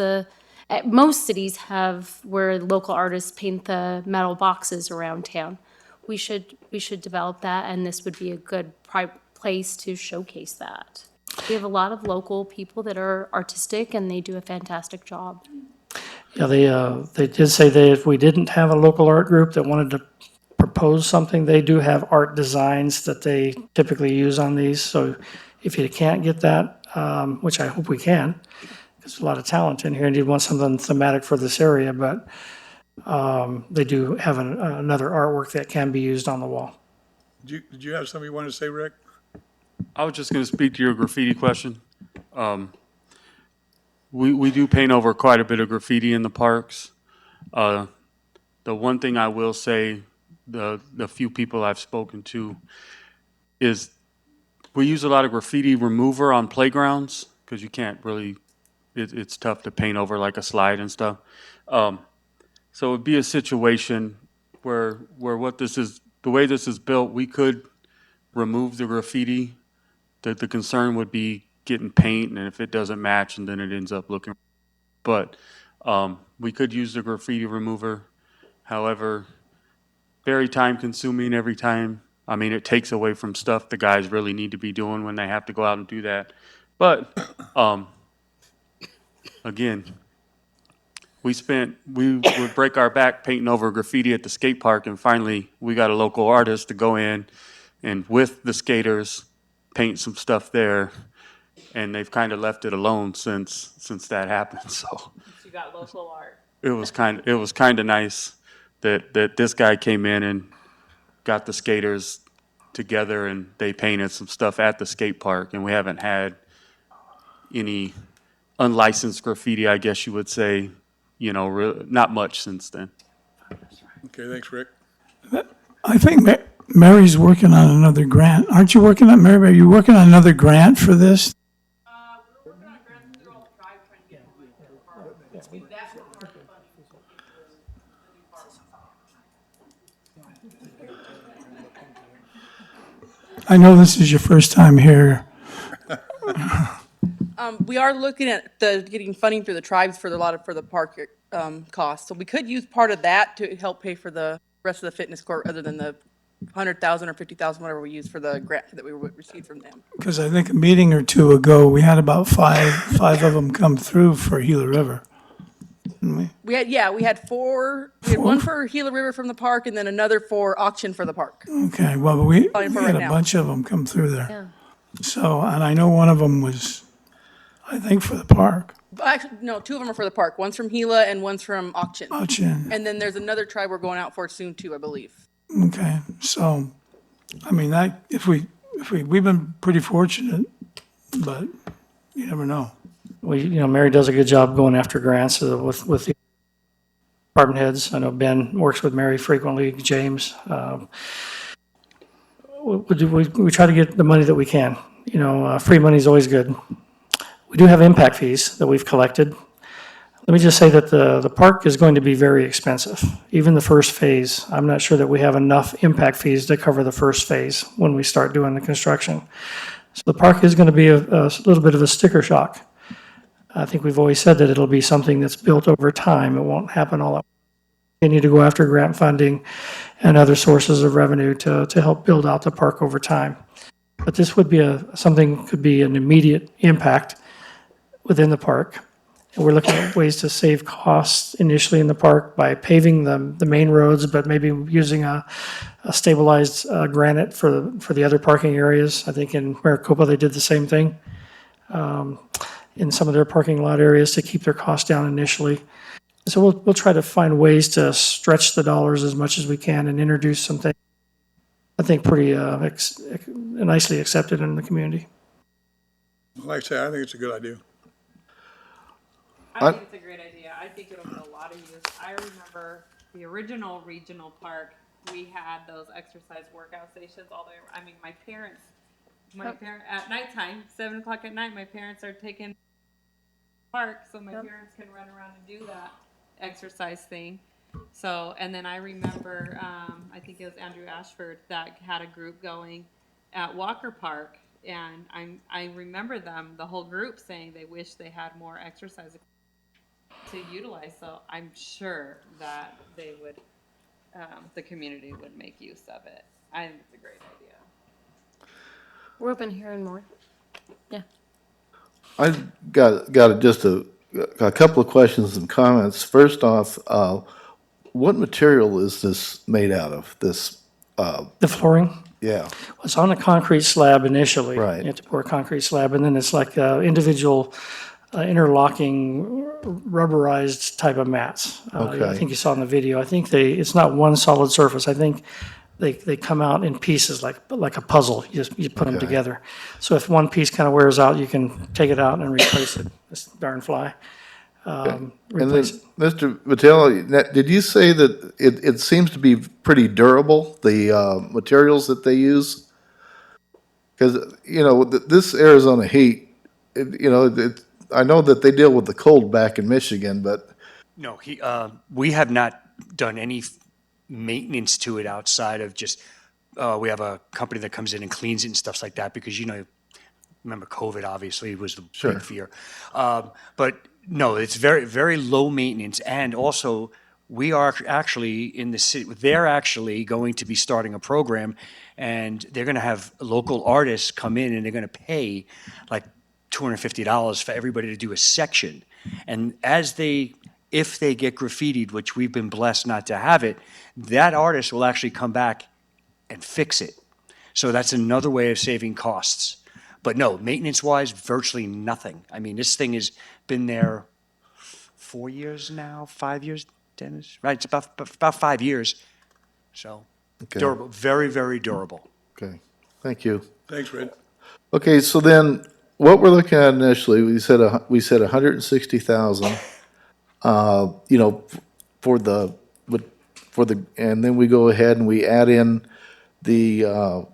most cities have where local artists paint the metal boxes around town. We should develop that, and this would be a good place to showcase that. We have a lot of local people that are artistic, and they do a fantastic job. Yeah, they did say that if we didn't have a local art group that wanted to propose something, they do have art designs that they typically use on these. So if you can't get that, which I hope we can, because there's a lot of talent in here and you'd want something thematic for this area, but they do have another artwork that can be used on the wall. Did you have something you wanted to say, Rick? I was just going to speak to your graffiti question. We do paint over quite a bit of graffiti in the parks. The one thing I will say, the few people I've spoken to, is we use a lot of graffiti remover on playgrounds because you can't really, it's tough to paint over like a slide and stuff. So it'd be a situation where the way this is built, we could remove the graffiti. The concern would be getting paint, and if it doesn't match, and then it ends up looking. But We could use the graffiti remover. However, very time consuming every time. I mean, it takes away from stuff the guys really need to be doing when they have to go out and do that. But, again, we would break our back painting over graffiti at the skate park, and finally, we got a local artist to go in and with the skaters, paint some stuff there, and they've kind of left it alone since that happened, so. You got local art. It was kind of nice that this guy came in and got the skaters together and they painted some stuff at the skate park, and we haven't had any unlicensed graffiti, I guess you would say, not much since then. Okay, thanks, Rick. I think Mary's working on another grant. Aren't you working on, Mary, are you working on another grant for this? We're working on grants through all the tribes trying to get money for the park. That's what part of the funding will be for the new park. I know this is your first time here. We are looking at getting funding through the tribes for the park costs. So we could use part of that to help pay for the rest of the fitness court, other than the 100,000 or 50,000, whatever we use for the grant that we received from them. Because I think a meeting or two ago, we had about five of them come through for Gila River. Didn't we? We had four. We had one for Gila River from the park, and then another for auction for the park. Okay, well, we Fine for had right a now. bunch of them come through there. Yeah. So, and I know one of them was, I think, for the park. Actually, no, two of them are for the park. One's from Gila and one's from auction. Auction. And then there's another tribe we're going out for soon too, I believe. Okay, so, I mean, we've been pretty fortunate, but you never know. Mary does a good job going after grants with the department heads. I know Ben works with Mary frequently, James. We try to get the money that we can. Free money is always good. We do have impact fees that we've collected. Let me just say that the park is going to be very expensive. Even the first phase, I'm not sure that we have enough impact fees to cover the first phase when we start doing the construction. So the park is going to be a little bit of a sticker shock. I think we've always said that it'll be something that's built over time. It won't happen all at once. We need to go after grant funding and other sources of revenue to help build out the park over time. But this would be could be an immediate impact within the park. And we're looking at ways to save costs initially in the park by paving the main roads, but maybe using a stabilized granite for the other parking areas. I think in Maricopa, they did the same thing in some of their parking lot areas to keep their costs down initially. So we'll try to find ways to stretch the dollars as much as we can and introduce some things I think pretty nicely accepted in the community. Like I say, I think it's a good idea. I think it's a great idea. I think it'll get a lot of use. I remember the original regional park, we had those exercise workout stations all day. I mean, my parents, at nighttime, 7 o'clock at night, my parents are taking park so my parents can run around and do that exercise thing. So, and then I remember, I think it was Andrew Ashford that had a group going at Walker Park, and I remember them, the whole group, saying they wish they had more exercise to utilize. So I'm sure that they would, the community would make use of it. I think it's a great idea. We're open to hearing more. Yeah. I got just a couple of questions and comments. First off, what material is this made out of? The flooring? Yeah. It's on a concrete slab initially. Right. You have to pour a concrete slab, and then it's like individual interlocking rubberized type of mats. Okay. I think you saw in the video. I think it's not one solid surface. I think they come out in pieces like a puzzle. You put them Okay. together. So if one piece kind of wears out, you can take it out and replace it. This darn fly. And then, Replace it. Mr. Vitelli, did you say that it seems to be pretty durable, the materials that they use? Because, this Arizona heat, I know that they deal with the cold back in Michigan, but. No, we have not done any maintenance to it outside of just, we have a company that comes in and cleans it and stuff like that, because, remember COVID obviously was the Sure. big fear. But no, it's very, very low maintenance. And also, we are actually in the city, they're actually going to be starting a program, and they're going to have local artists come in and they're going to pay like $250 for everybody to do a section. And if they get graffitied, which we've been blessed not to have it, that artist will actually come back and fix it. So that's another way of saving costs. But no, maintenance-wise, virtually nothing. I mean, this thing has been there 4 years now, 5 years, Dennis? Right, it's about 5 years. So Okay. durable, very, very durable. Okay, thank you. Thanks, Red. Okay, so then what we're looking at initially, we said 160,000. You know, for the and then we go ahead and we add in the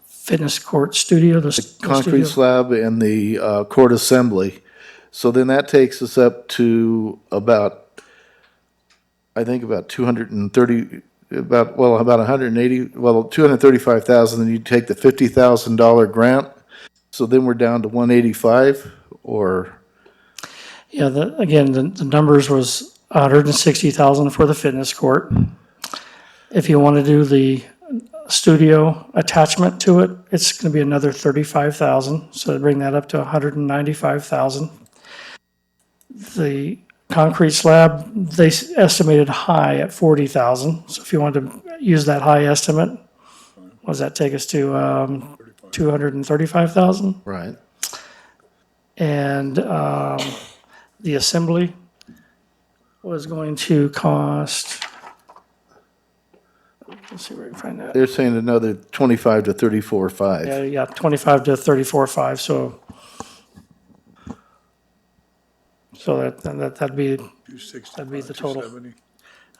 Fitness court studio, the concrete studio. slab and the court assembly. So then that takes us up to about, I think about 230, about 180, 235,000. Then you take the $50,000 grant. So then we're down to 185, or Yeah, again, the numbers was 160,000 for the fitness court. If you want to do the studio attachment to it, it's going to be another 35,000, so to bring that up to 195,000. The concrete slab, they estimated high at 40,000, so if you wanted to use that high estimate, what does that take us to, 235,000? right? And the assembly was going to cost, let's see where I can find that. They're saying another 25 to 34.5. Yeah, 25 to 34.5, so that'd be the total. 270.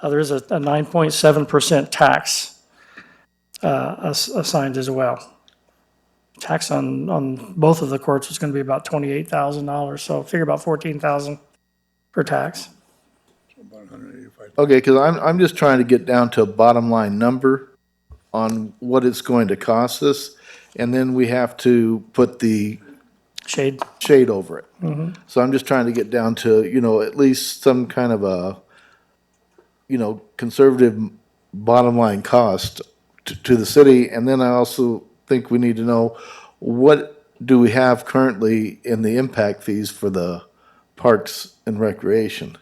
There is a 9.7% tax assigned as well. Tax on both of the courts is going to be about $28,000, so figure about 14,000 for tax. About 185. Okay, because I'm just trying to get down to a bottom line number on what it's going to cost us, and then we have to put the shade over it. So I'm just trying to get down to, at least some kind of a, conservative bottom line cost to the city. And then I also think we need to know, what do we have currently in the impact fees for the parks and recreation?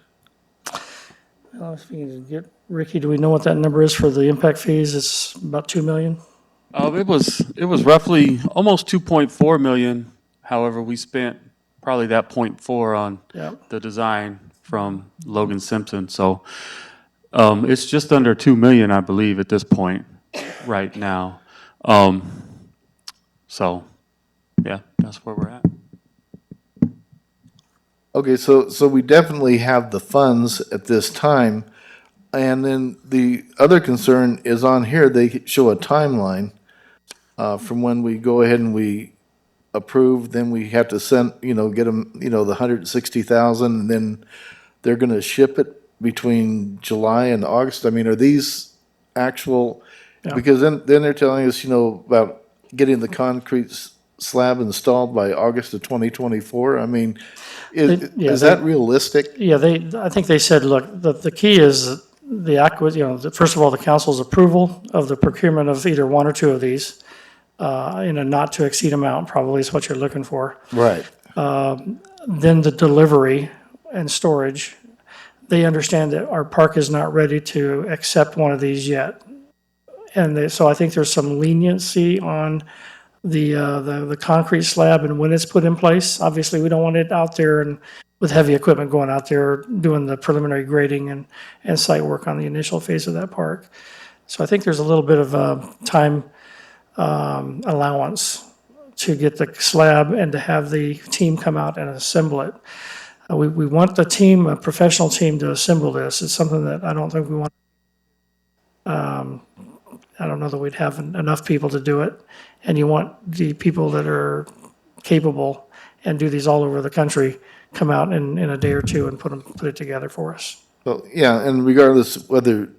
If you can get, Ricky, do we know what that number is for the impact fees? It's about 2 million? It was roughly almost 2.4 million. However, we spent probably that 0.4 on the design from Logan Simpson. So it's just under 2 million, I believe, at this point right now. So yeah, that's where we're at. Okay, so we definitely have the funds at this time. And then the other concern is on here, they show a timeline from when we go ahead and we approve, then we have to send, get them, the 160,000, and then they're gonna ship it between July and August. I mean, are these actual? Yeah. Because then they're telling us, about getting the concrete slab installed by August of 2024. I mean, is that realistic? Yeah, I think they said, look, the key is first of all, the council's approval of the procurement of either one or two of these in a not to exceed amount, probably is what you're looking for. Right. Then the delivery and storage. They understand that our park is not ready to accept one of these yet. And so I think there's some leniency on the concrete slab and when it's put in place. Obviously, we don't want it out there and with heavy equipment going out there doing the preliminary grading and site work on the initial phase of that park. So I think there's a little bit of time allowance to get the slab and to have the team come out and assemble it. We want the team, a professional team, to assemble this. It's something that I don't think we want. I don't know that we'd have enough people to do it. And you want the people that are capable and do these all over the country come out in a day or two and put it together for us. Well, yeah, and regardless whether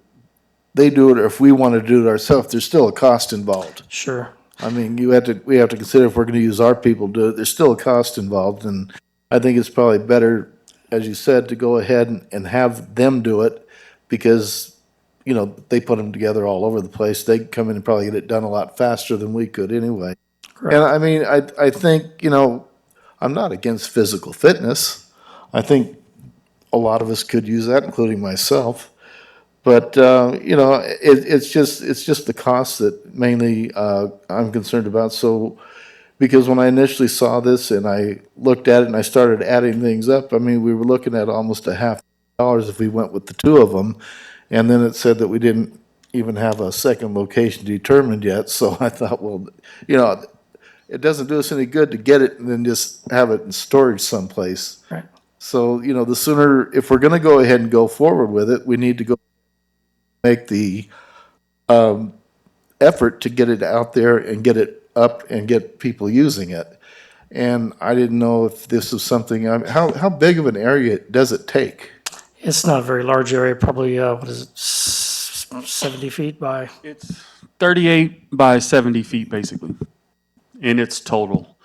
they do it or if we want to do it ourselves, there's still a cost involved. Sure. I mean, we have to consider if we're gonna use our people to do it, there's still a cost involved, and I think it's probably better, as you said, to go ahead and have them do it, because, you know, they put them together all over the place. They can come in and probably get it done a lot faster than we could anyway. And I mean, I think, you know, I'm not against physical fitness. I think a lot of us could use that, including myself. But, you know, it's just the cost that mainly, I'm concerned about. So, because when I initially saw this and I looked at it and I started adding things up, I mean, we were looking at almost $500,000 if we went with the two of them. And then it said that we didn't even have a second location determined yet. So I thought, well, you know, it doesn't do us any good to get it and then just have it in storage someplace. Right. So, you know, the sooner, if we're gonna go ahead and go forward with it, we need to go make the effort to get it out there and get it up and get people using it. And I didn't know if this was something, how big of an area does it take? It's not a very large area, probably, what is it, 70 feet by, It's 38 by 70 feet, basically, in its total.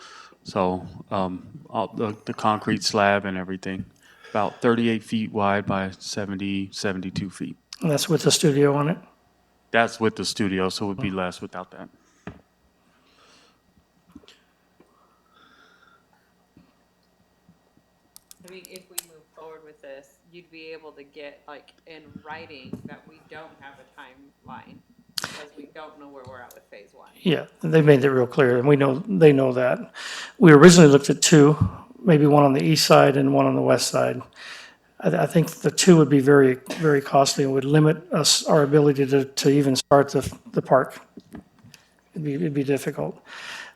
So, all the concrete slab and everything, about 38 feet wide by 72 feet. and that's with the studio on it. That's with the studio, so it would be less without that. I mean, if we move forward with this, you'd be able to get like in writing that we don't have a timeline because we don't know where we're at with phase one. Yeah, they made it real clear, and we know, they know that. We originally looked at two, maybe one on the east side and one on the west side. I think the two would be very, very costly and would limit us, our ability to even start the park. It'd be difficult.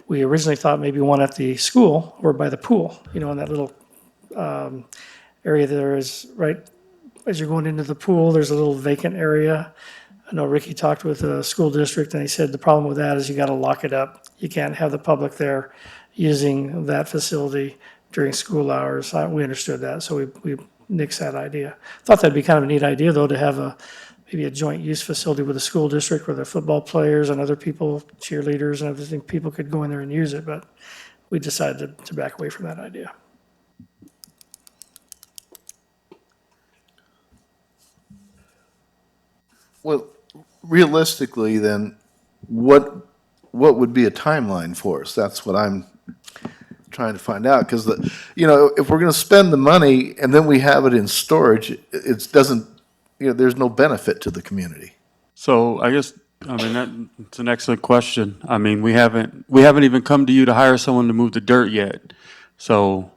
We originally thought maybe one at the school or by the pool, you know, in that little area there is, right, as you're going into the pool, there's a little vacant area. I know Ricky talked with the school district, and he said the problem with that is you gotta lock it up. You can't have the public there using that facility during school hours. We understood that, so we nixed that idea. Thought that'd be kind of a neat idea, though, to have maybe a joint use facility with the school district where the football players and other people, cheerleaders and everything, people could go in there and use it, but we decided to back away from that idea. Well, realistically, then, what would be a timeline for us? That's what I'm trying to find out, because you know, if we're gonna spend the money and then we have it in storage, it doesn't, you know, there's no benefit to the community. So I guess, I mean, that's an excellent question. I mean, we haven't even come to you to hire someone to move the dirt yet. So,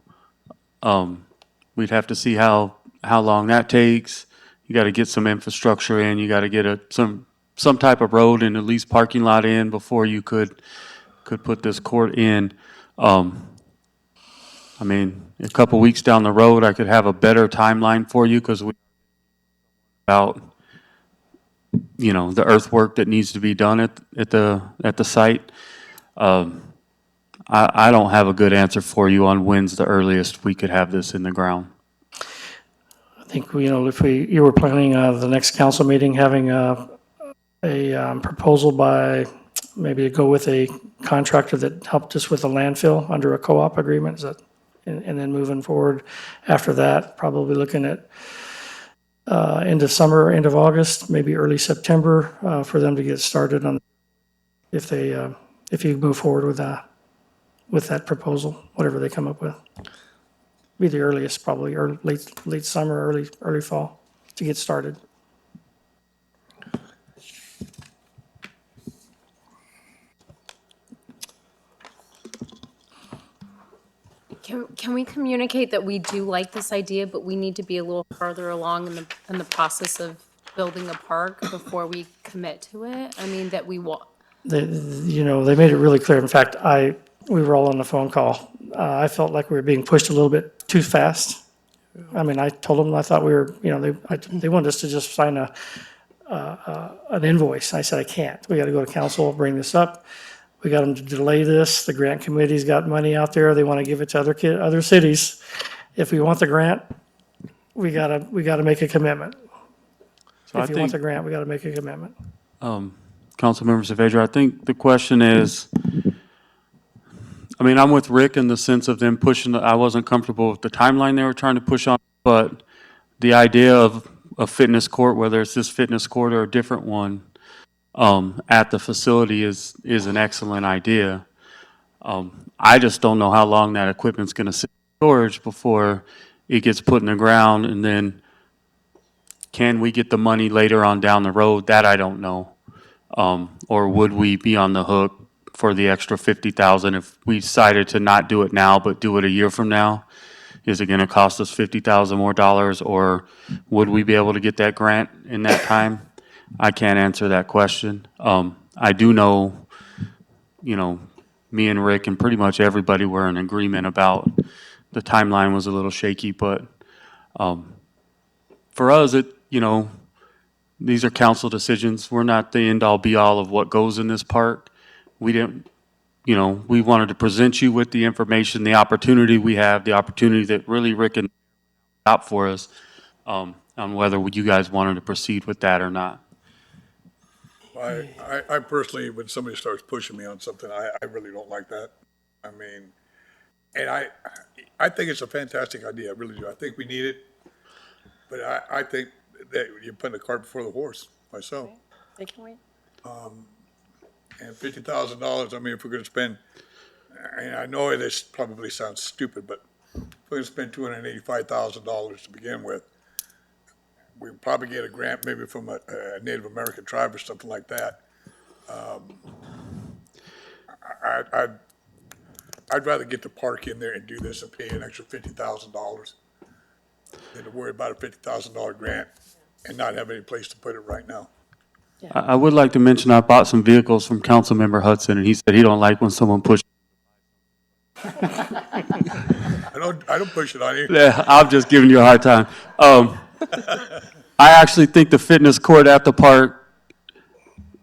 we'd have to see how long that takes. You gotta get some infrastructure in, you gotta get some type of road and at least parking lot in before you could put this court in. I mean, a couple weeks down the road, I could have a better timeline for you, because about, you know, the earthwork that needs to be done at the site. I don't have a good answer for you on when's the earliest we could have this in the ground. I think, you know, if you were planning the next council meeting, having a proposal by, maybe go with a contractor that helped us with the landfill under a co-op agreement, is that, and then moving forward after that, probably looking at end of summer, end of August, maybe early September, for them to get started on, if you move forward with that proposal, whatever they come up with. Be the earliest, probably, or late summer, early fall, to get started. Can we communicate that we do like this idea, but we need to be a little further along in the process of building a park before we commit to it? I mean, that we want. You know, they made it really clear. In fact, we were all on the phone call. I felt like we were being pushed a little bit too fast. I mean, I told them I thought we were, you know, they wanted us to just sign an invoice. I said, I can't. We got to go to council, bring this up. We got them to delay this. The grant committee's got money out there. They want to give it to other cities. If we want the grant, we gotta make a commitment. So Want the grant, we gotta make a commitment. Councilmember Saavedra, I think the question is, I mean, I'm with Rick in the sense of them pushing, I wasn't comfortable with the timeline they were trying to push on, but the idea of a fitness court, whether it's this fitness court or a different one, at the facility is an excellent idea. I just don't know how long that equipment's gonna sit in storage before it gets put in the ground, and then can we get the money later on down the road? That I don't know. Or would we be on the hook for the extra 50,000 if we decided to not do it now, but do it a year from now? Is it gonna cost us 50,000 more dollars, or would we be able to get that grant in that time? I can't answer that question. I do know, you know, me and Rick and pretty much everybody were in agreement about the timeline was a little shaky, but for us, these are council decisions. We're not the end-all be-all of what goes in this park. We didn't, we wanted to present you with the information, the opportunity we have, the opportunity that really Rick and got for us, on whether you guys wanted to proceed with that or not. I personally, when somebody starts pushing me on something, I really don't like that. I mean, and I think it's a fantastic idea, I really do. I think we need it. But I think that you're putting the cart before the horse, myself. They can wait. And $50,000, I mean, if we're gonna spend, and I know this probably sounds stupid, but if we're gonna spend $285,000 to begin with, we probably get a grant maybe from a Native American tribe or something like that. I'd rather get the park in there and do this and pay an extra $50,000 than to worry about a $50,000 grant and not have any place to put it right now. I would like to mention I bought some vehicles from Councilmember Hudson, and he said he don't like when someone pushes. I don't push it on you. Yeah, I'm just giving you a hard time. I actually think the fitness court at the park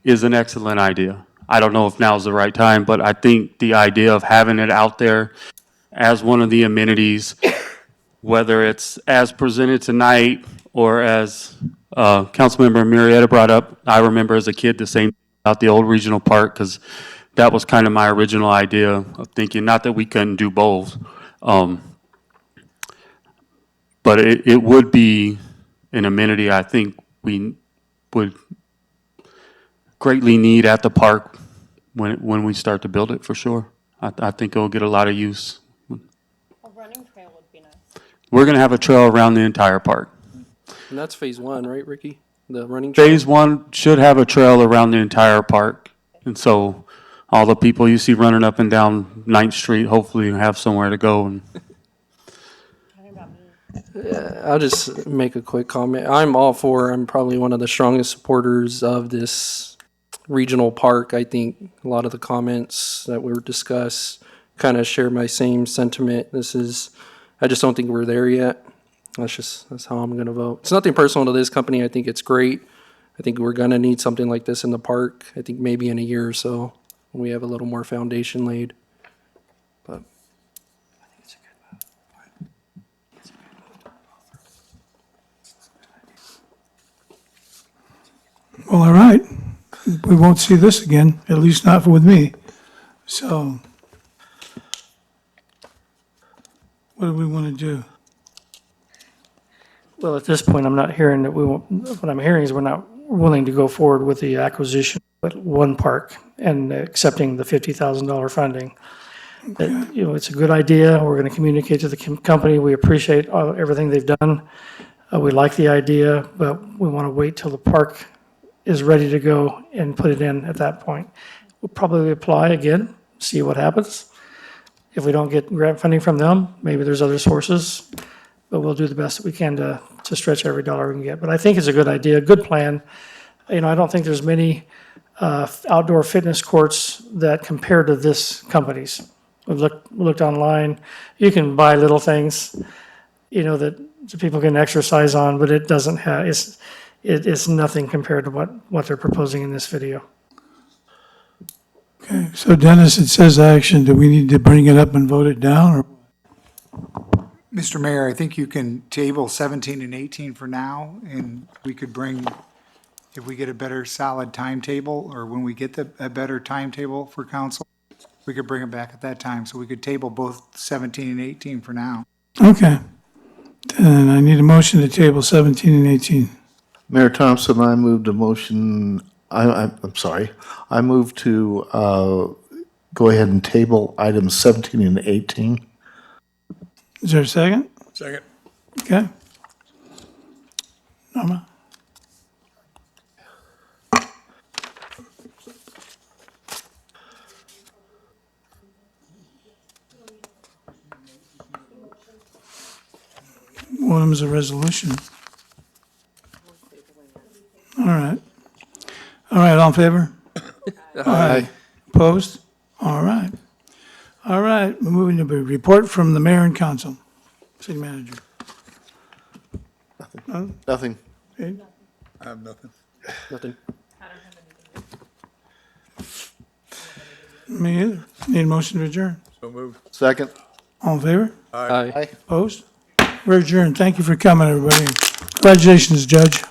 is an excellent idea. I don't know if now's the right time, but I think the idea of having it out there as one of the amenities, whether it's as presented tonight or as Councilmember Murrieta brought up, I remember as a kid the same about the old regional park, because that was kind of my original idea of thinking, not that we couldn't do both, but it would be an amenity I think we would greatly need at the park when we start to build it, for sure. I think it'll get a lot of use. A running trail would be nice. We're going to have a trail around the entire park. And that's phase one, right, Ricky? The running trail? Phase one should have a trail around the entire park. And so all the people you see running up and down 9th Street, hopefully have somewhere to go. And I'll just make a quick comment. I'm probably one of the strongest supporters of this regional park. I think a lot of the comments that were discussed kind of share my same sentiment. I just don't think we're there yet. That's how I'm going to vote. It's nothing personal to this company. I think it's great. I think we're going to need something like this in the park. I think maybe in a year or so when we have a little more foundation laid. But Well, all right. We won't see this again, at least not with me. So what do we want to do? Well, at this point, I'm not hearing that we won't, what I'm hearing is we're not willing to go forward with the acquisition of one park and accepting the $50,000 funding. It's a good idea. We're going to communicate to the company. We appreciate everything they've done. We like the idea, but we want to wait till the park is ready to go and put it in at that point. We'll probably apply again, see what happens. If we don't get grant funding from them, maybe there's other sources, but we'll do the best that we can to stretch every dollar we can get. But I think it's a good idea, good plan. I don't think there's many outdoor fitness courts that compare to this company's. We've looked online. You can buy little things, that people can exercise on, but it doesn't have, it's nothing compared to what they're proposing in this video. Okay, so Dennis, it says action. Do we need to bring it up and vote it down, or? Mr. Mayor, I think you can table 17 and 18 for now, and we could bring, if we get a better solid timetable, or when we get a better timetable for council, we could bring it back at that time, so we could table both 17 and 18 for now. Okay. Then I need a motion to table 17 and 18. Mayor Thompson, I moved a motion, I'm sorry, I moved to go ahead and table items 17 and 18. Is there a second? Second. Okay. Norma? One of them is a resolution. All right. All right, all in favor? Aye. Opposed? All right. All right, we're moving to a report from the mayor and council. City manager. Nothing. Okay. I have nothing. Nothing. Me either. Need a motion to adjourn. So moved. Second. All in favor? Aye. Opposed? We're adjourned. Thank you for coming, everybody. Congratulations, Judge.